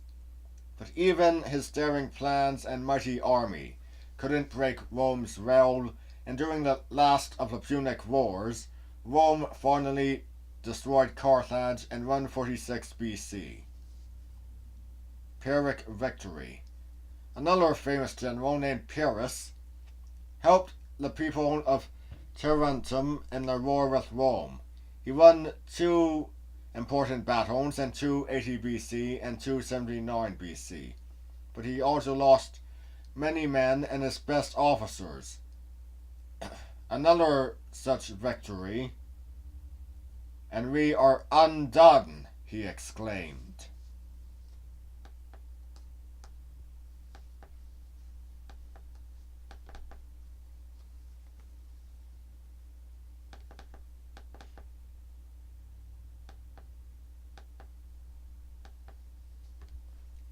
But even his daring plans and mighty army couldn't break Rome's rule, and during the last of the Punic Wars, Rome finally destroyed Carthage in 146 BC. Pyrrhic victory. Another famous general named Pyrrhus helped the people of Tarentum in their war with Rome. He won two important battles in 280 BC and 279 BC, but he also lost many men and his best officers. Another such victory, "And we are undone," he exclaimed.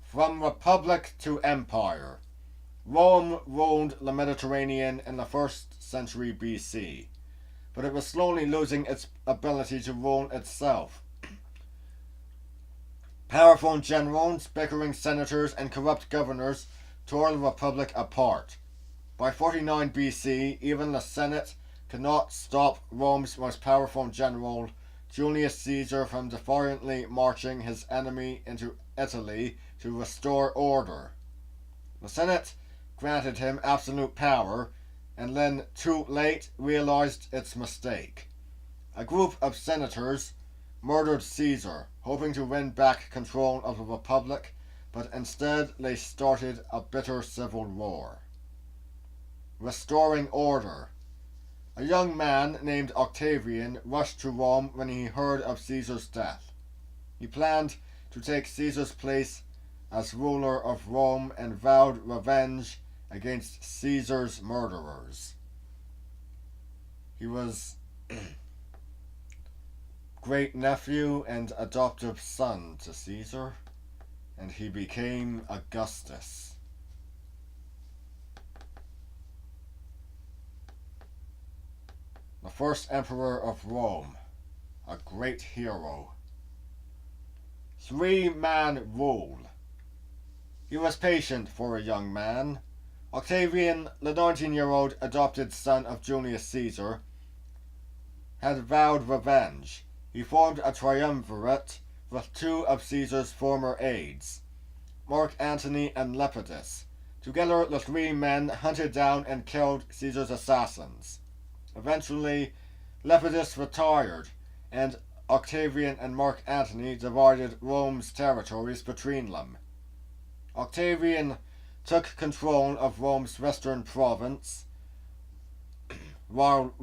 From republic to empire. Rome ruled the Mediterranean in the 1st century BC, but it was slowly losing its ability to rule itself. Powerful generals, bickering senators, and corrupt governors tore the republic apart. By 49 BC, even the Senate could not stop Rome's most powerful general, Julius Caesar, from defiantly marching his enemy into Italy to restore order. The Senate granted him absolute power, and then, too late, realized its mistake. A group of senators murdered Caesar, hoping to win back control of the Republic, but instead they started a bitter civil war. Restoring order. A young man named Octavian rushed to Rome when he heard of Caesar's death. He planned to take Caesar's place as ruler of Rome and vowed revenge against Caesar's murderers. He was great nephew and adoptive son to Caesar, and he became Augustus. The first emperor of Rome, a great hero. 3-man rule. He was patient for a young man. Octavian, the 19-year-old adopted son of Julius Caesar, had vowed revenge. He formed a triumvirate with 2 of Caesar's former aides, Mark Antony and Lepidus. Together, the 3 men hunted down and killed Caesar's assassins. Eventually, Lepidus retired, and Octavian and Mark Antony divided Rome's territories between them. Octavian took control of Rome's western province, while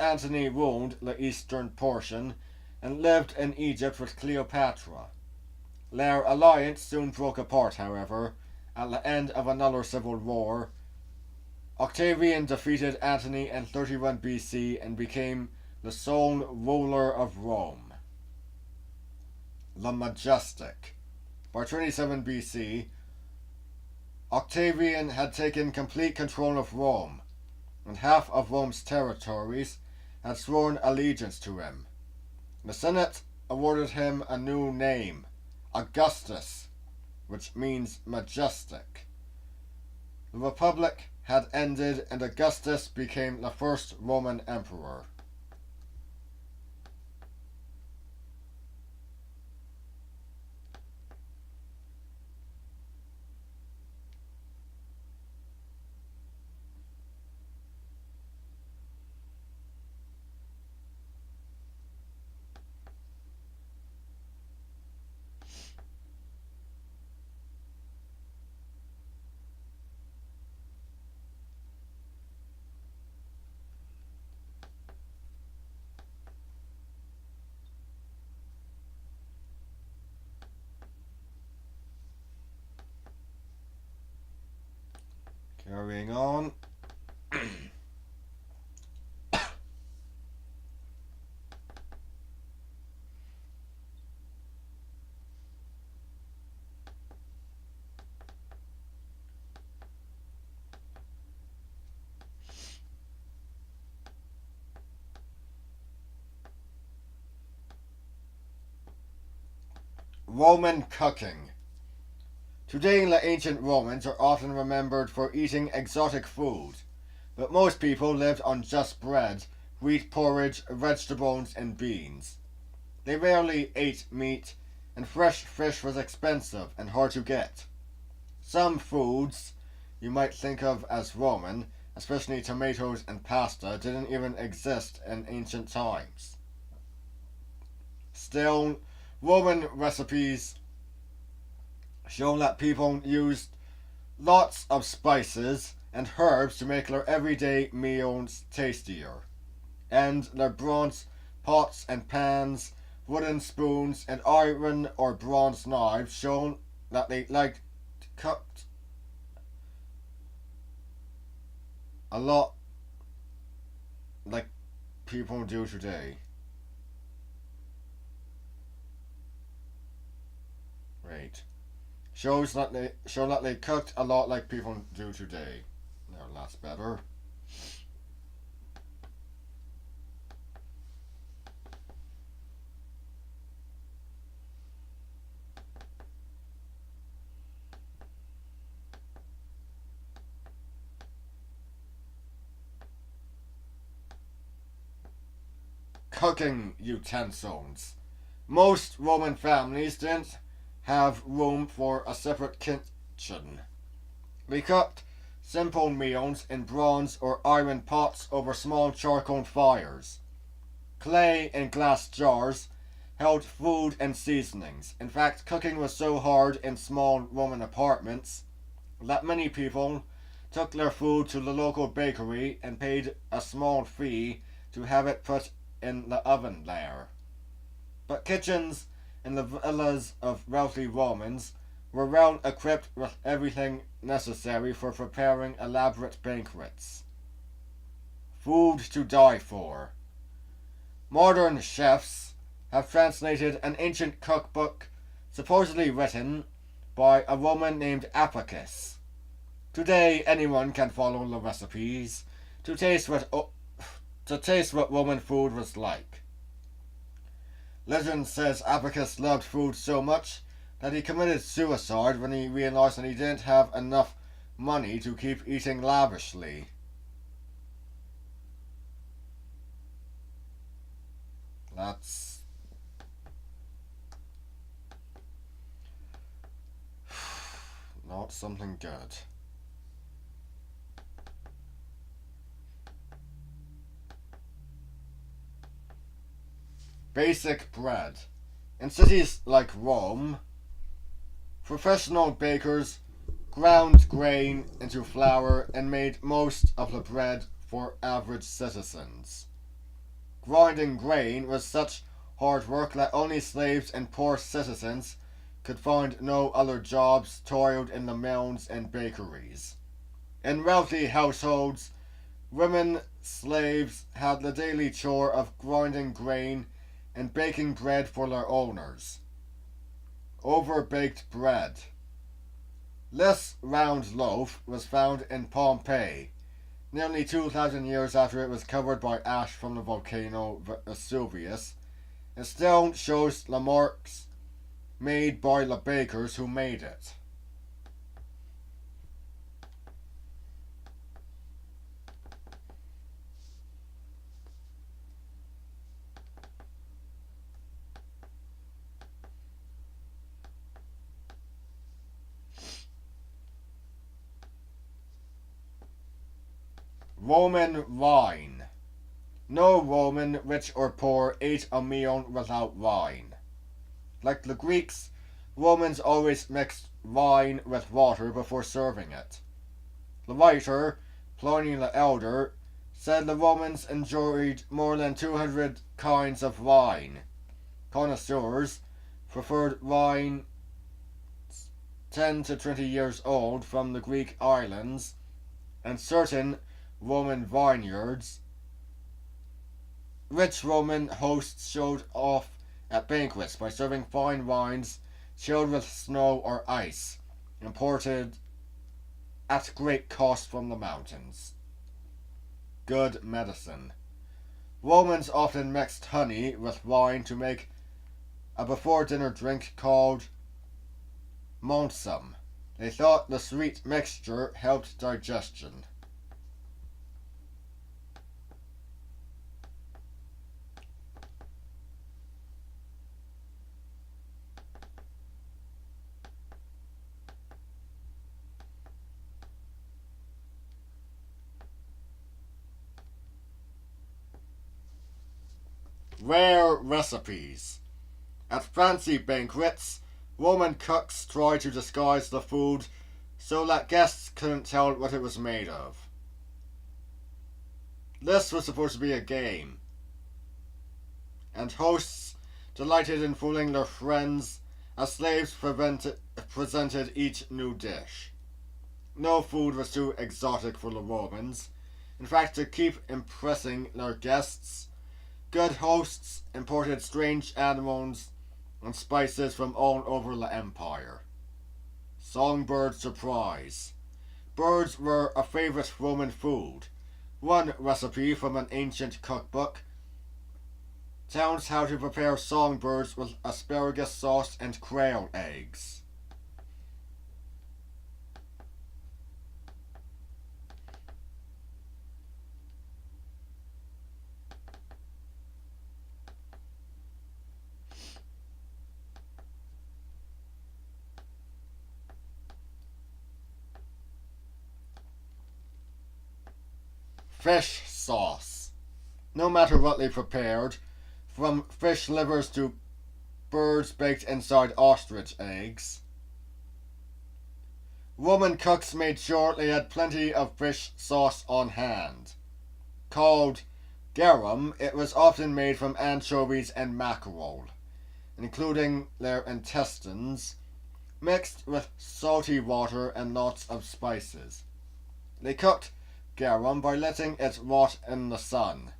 Antony ruled the eastern portion and lived in Egypt with Cleopatra. Their alliance soon broke apart, however. At the end of another civil war, Octavian defeated Antony in 31 BC and became the sole ruler of Rome. The Majestic. By 27 BC, Octavian had taken complete control of Rome, and half of Rome's territories had sworn allegiance to him. The Senate awarded him a new name, Augustus, which means majestic. The Republic had ended and Augustus became the first Roman emperor. Carrying on. Roman cooking. Today, the ancient Romans are often remembered for eating exotic food, but most people lived on just bread, wheat porridge, vegetables, and beans. They rarely ate meat, and fresh fish was expensive and hard to get. Some foods you might think of as Roman, especially tomatoes and pasta, didn't even exist in ancient times. Still, Roman recipes show that people used lots of spices and herbs to make their everyday meals tastier, and their bronze pots and pans, wooden spoons, and iron or bronze knives show that they liked cooked a lot like people do today. Right. Show that they cooked a lot like people do today. Now that's better. Cooking utensils. Most Roman families didn't have room for a separate kitchen. They cooked simple meals in bronze or iron pots over small charcoal fires. Clay and glass jars held food and seasonings. In fact, cooking was so hard in small Roman apartments that many people took their food to the local bakery and paid a small fee to have it put in the oven there. But kitchens in the villas of wealthy Romans were well equipped with everything necessary for preparing elaborate banquets. Food to die for. Modern chefs have translated an ancient cookbook supposedly written by a Roman named Apicius. Today, anyone can follow the recipes to taste to taste what Roman food was like. Legend says Apicius loved food so much that he committed suicide when he realized that he didn't have enough money to keep eating lavishly. That's not something good. Basic bread. In cities like Rome, professional bakers ground grain into flour and made most of the bread for average citizens. Grinding grain was such hard work that only slaves and poor citizens could find no other jobs toiled in the mills and bakeries. In wealthy households, women slaves had the daily chore of grinding grain and baking bread for their owners. Overbaked bread. This round loaf was found in Pompeii, nearly 2,000 years after it was covered by ash from the volcano Vesuvius. It still shows the marks made by the bakers who made it. Roman wine. No Roman, rich or poor, ate a meal without wine. Like the Greeks, Romans always mixed wine with water before serving it. The writer, Pliny the Elder, said the Romans enjoyed more than 200 kinds of wine. Connoisseurs preferred wine 10 to 20 years old from the Greek islands, and certain Roman vineyards. Rich Roman hosts showed off at banquets by serving fine wines chilled with snow or ice, imported at great cost from the mountains. Good medicine. Romans often mixed honey with wine to make a before-dinner drink called monsum. They thought the sweet mixture helped digestion. Rare recipes. At fancy banquets, Roman cooks tried to disguise the food so that guests couldn't tell what it was made of. This was supposed to be a game, and hosts delighted in fooling their friends as slaves presented each new dish. No food was too exotic for the Romans. In fact, to keep impressing their guests, good hosts imported strange animals and spices from all over the empire. Songbird surprise. Birds were a favorite Roman food. One recipe from an ancient cookbook tells how to prepare songbirds with asparagus sauce and quail eggs. Fish sauce. No matter what they prepared, from fish livers to birds baked inside ostrich eggs, Roman cooks made sure they had plenty of fish sauce on hand. Called garum, it was often made from anchovies and mackerel, including their intestines, mixed with salty water and lots of spices. They cooked garum by letting it rot in the sun.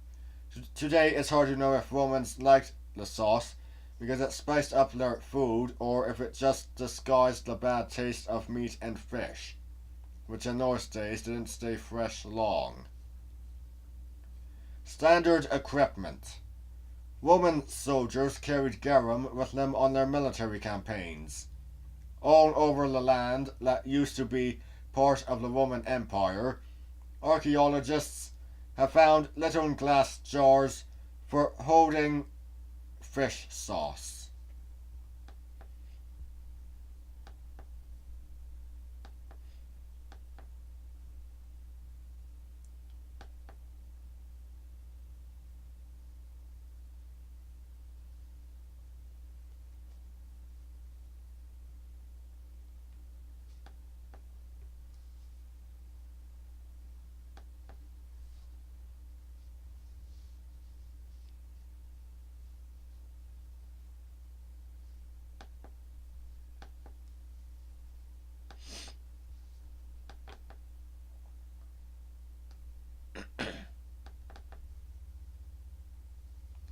Today it's hard to know if Romans liked the sauce because it spiced up their food or if it just disguised the bad taste of meat and fish, which in those days didn't stay fresh long. Standard equipment. Roman soldiers carried garum with them on their military campaigns. All over the land that used to be part of the Roman Empire, archaeologists have found little glass jars for holding fish sauce.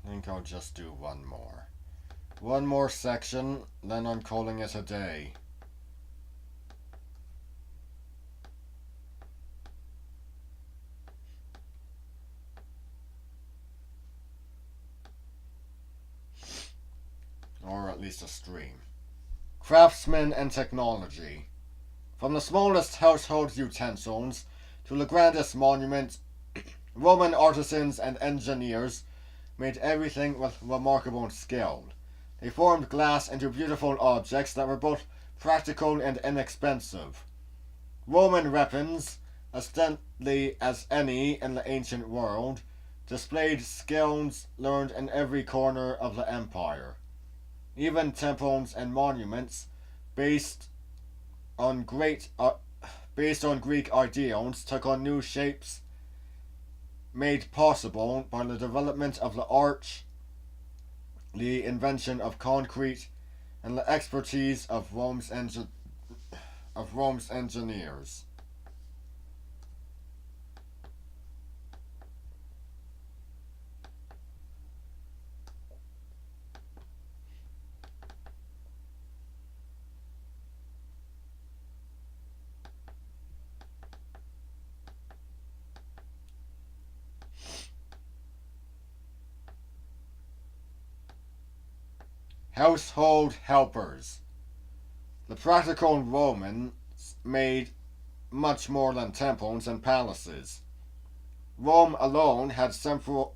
I think I'll just do one more. One more section, then I'm calling it a day. Or at least a stream. Craftsmen and technology. From the smallest household utensils to the grandest monuments, Roman artisans and engineers made everything with remarkable skill. They formed glass into beautiful objects that were both practical and inexpensive. Roman weapons, as deadly as any in the ancient world, displayed skills learned in every corner of the empire. Even temples and monuments based on Greek ideals took on new shapes made possible by the development of the arch, the invention of concrete, and the expertise of Rome's engineers. Household helpers. The practical Romans made much more than temples and palaces. Rome alone had several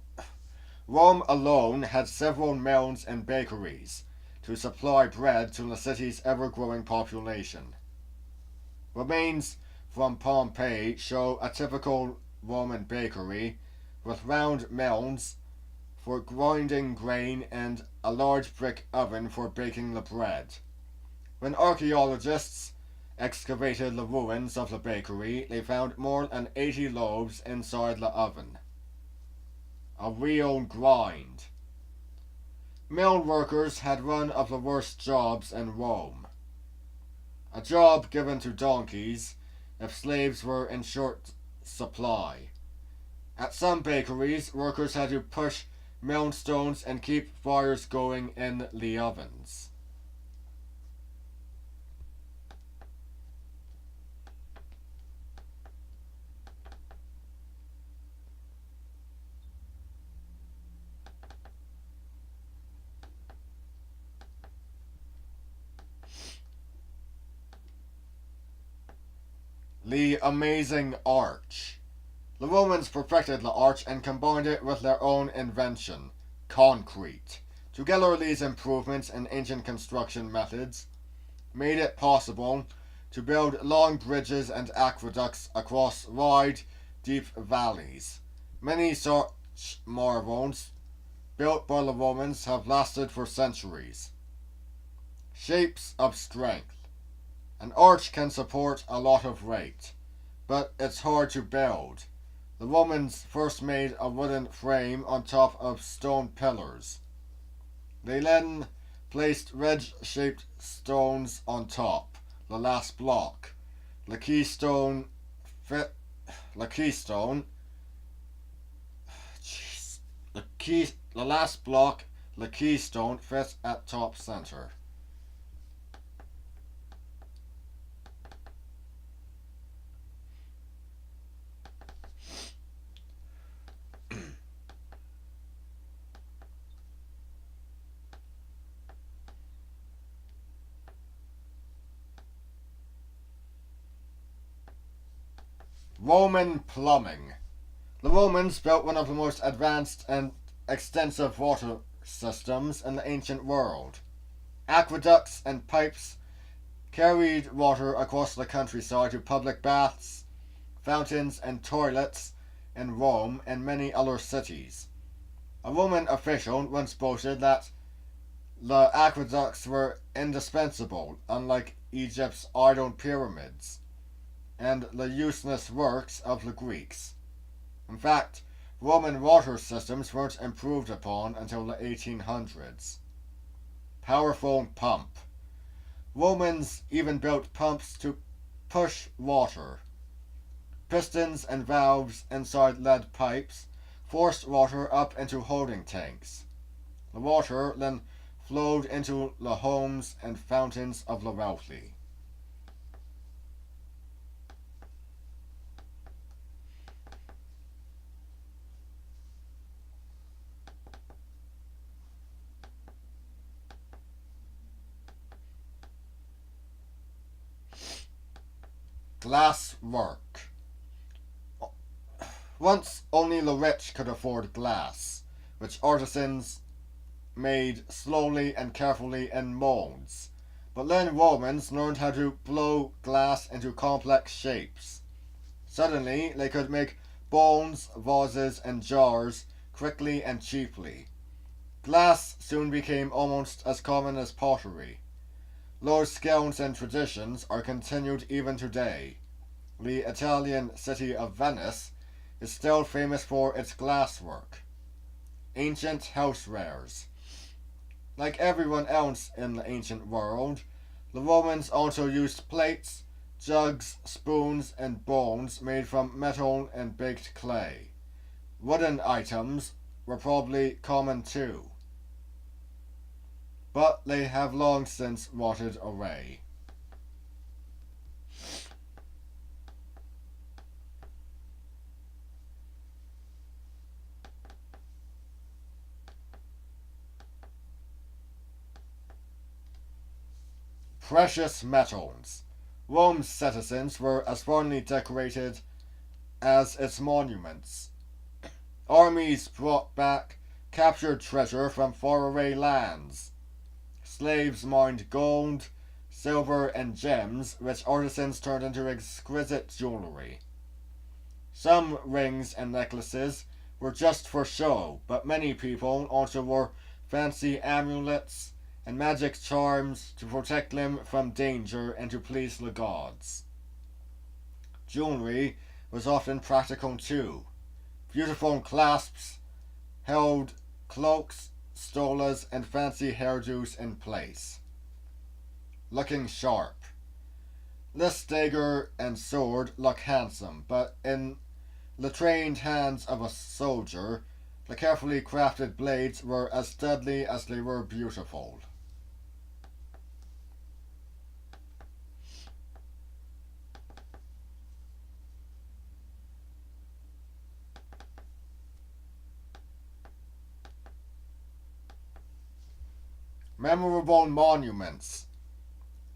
mills and bakeries to supply bread to the city's ever-growing population. Remains from Pompeii show a typical Roman bakery with round mills for grinding grain and a large brick oven for baking the bread. When archaeologists excavated the ruins of the bakery, they found more than 80 loaves inside the oven. A real grind. Mill workers had one of the worst jobs in Rome. A job given to donkeys if slaves were in short supply. At some bakeries, workers had to push millstones and keep fires going in the ovens. The amazing arch. The Romans perfected the arch and combined it with their own invention, concrete. Together, these improvements in ancient construction methods made it possible to build long bridges and aqueducts across wide, deep valleys. Many such marvels built by the Romans have lasted for centuries. Shapes of strength. An arch can support a lot of weight, but it's hard to build. The Romans first made a wooden frame on top of stone pillars. They then placed wedge-shaped stones on top, the last block. The keystone fit. The keystone. Jeez. The last block. The keystone fits at top center. Roman plumbing. The Romans built one of the most advanced and extensive water systems in the ancient world. Aqueducts and pipes carried water across the countryside to public baths, fountains, and toilets in Rome and many other cities. A Roman official once boasted that the aqueducts were indispensable, unlike Egypt's idol pyramids and the useless works of the Greeks. In fact, Roman water systems weren't improved upon until the 1800s. Powerful pump. Romans even built pumps to push water. Pistons and valves inside lead pipes forced water up into holding tanks. The water then flowed into the homes and fountains of the wealthy. Glass work. Once only the rich could afford glass, which artisans made slowly and carefully in molds. But then Romans learned how to blow glass into complex shapes. Suddenly, they could make bowls, vases, and jars quickly and cheaply. Glass soon became almost as common as pottery. Those skills and traditions are continued even today. The Italian city of Venice is still famous for its glasswork. Ancient housewares. Like everyone else in the ancient world, the Romans also used plates, jugs, spoons, and bowls made from metal and baked clay. Wooden items were probably common too, but they have long since rotted away. Precious metals. Rome's citizens were as finely decorated as its monuments. Armies brought back captured treasure from faraway lands. Slaves mined gold, silver, and gems, which artisans turned into exquisite jewelry. Some rings and necklaces were just for show, but many people also wore fancy amulets and magic charms to protect them from danger and to please the gods. Jewelry was often practical too. Beautiful clasps held cloaks, stolas, and fancy hairdos in place. Looking sharp. This dagger and sword look handsome, but in the trained hands of a soldier, the carefully crafted blades were as deadly as they were beautiful. Memorable monuments.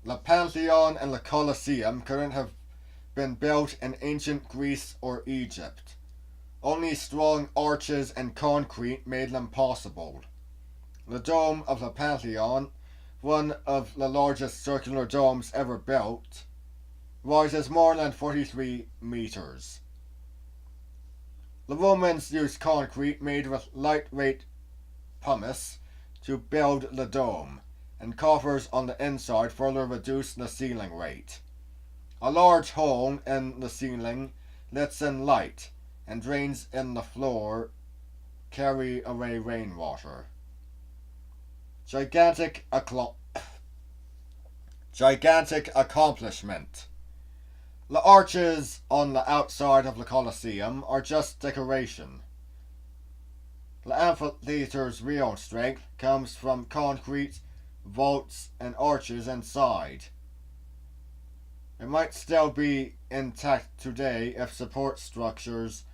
The Pantheon and the Colosseum couldn't have been built in ancient Greece or Egypt. Only strong arches and concrete made them possible. The dome of the Pantheon, one of the largest circular domes ever built, rises more than 43 meters. The Romans used concrete made with lightweight pumice to build the dome, and coffers on the inside further reduced the ceiling weight. A large hole in the ceiling lets in light, and drains in the floor carry away rainwater. Gigantic accomplishment. The arches on the outside of the Colosseum are just decoration. The amphitheater's real strength comes from concrete, vaults, and arches inside. It might still be intact today if support structures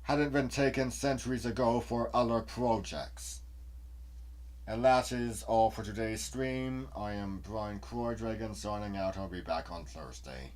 hadn't been taken centuries ago for other projects. And that is all for today's stream. I am Brian Croydregan signing out. I'll be back on Thursday.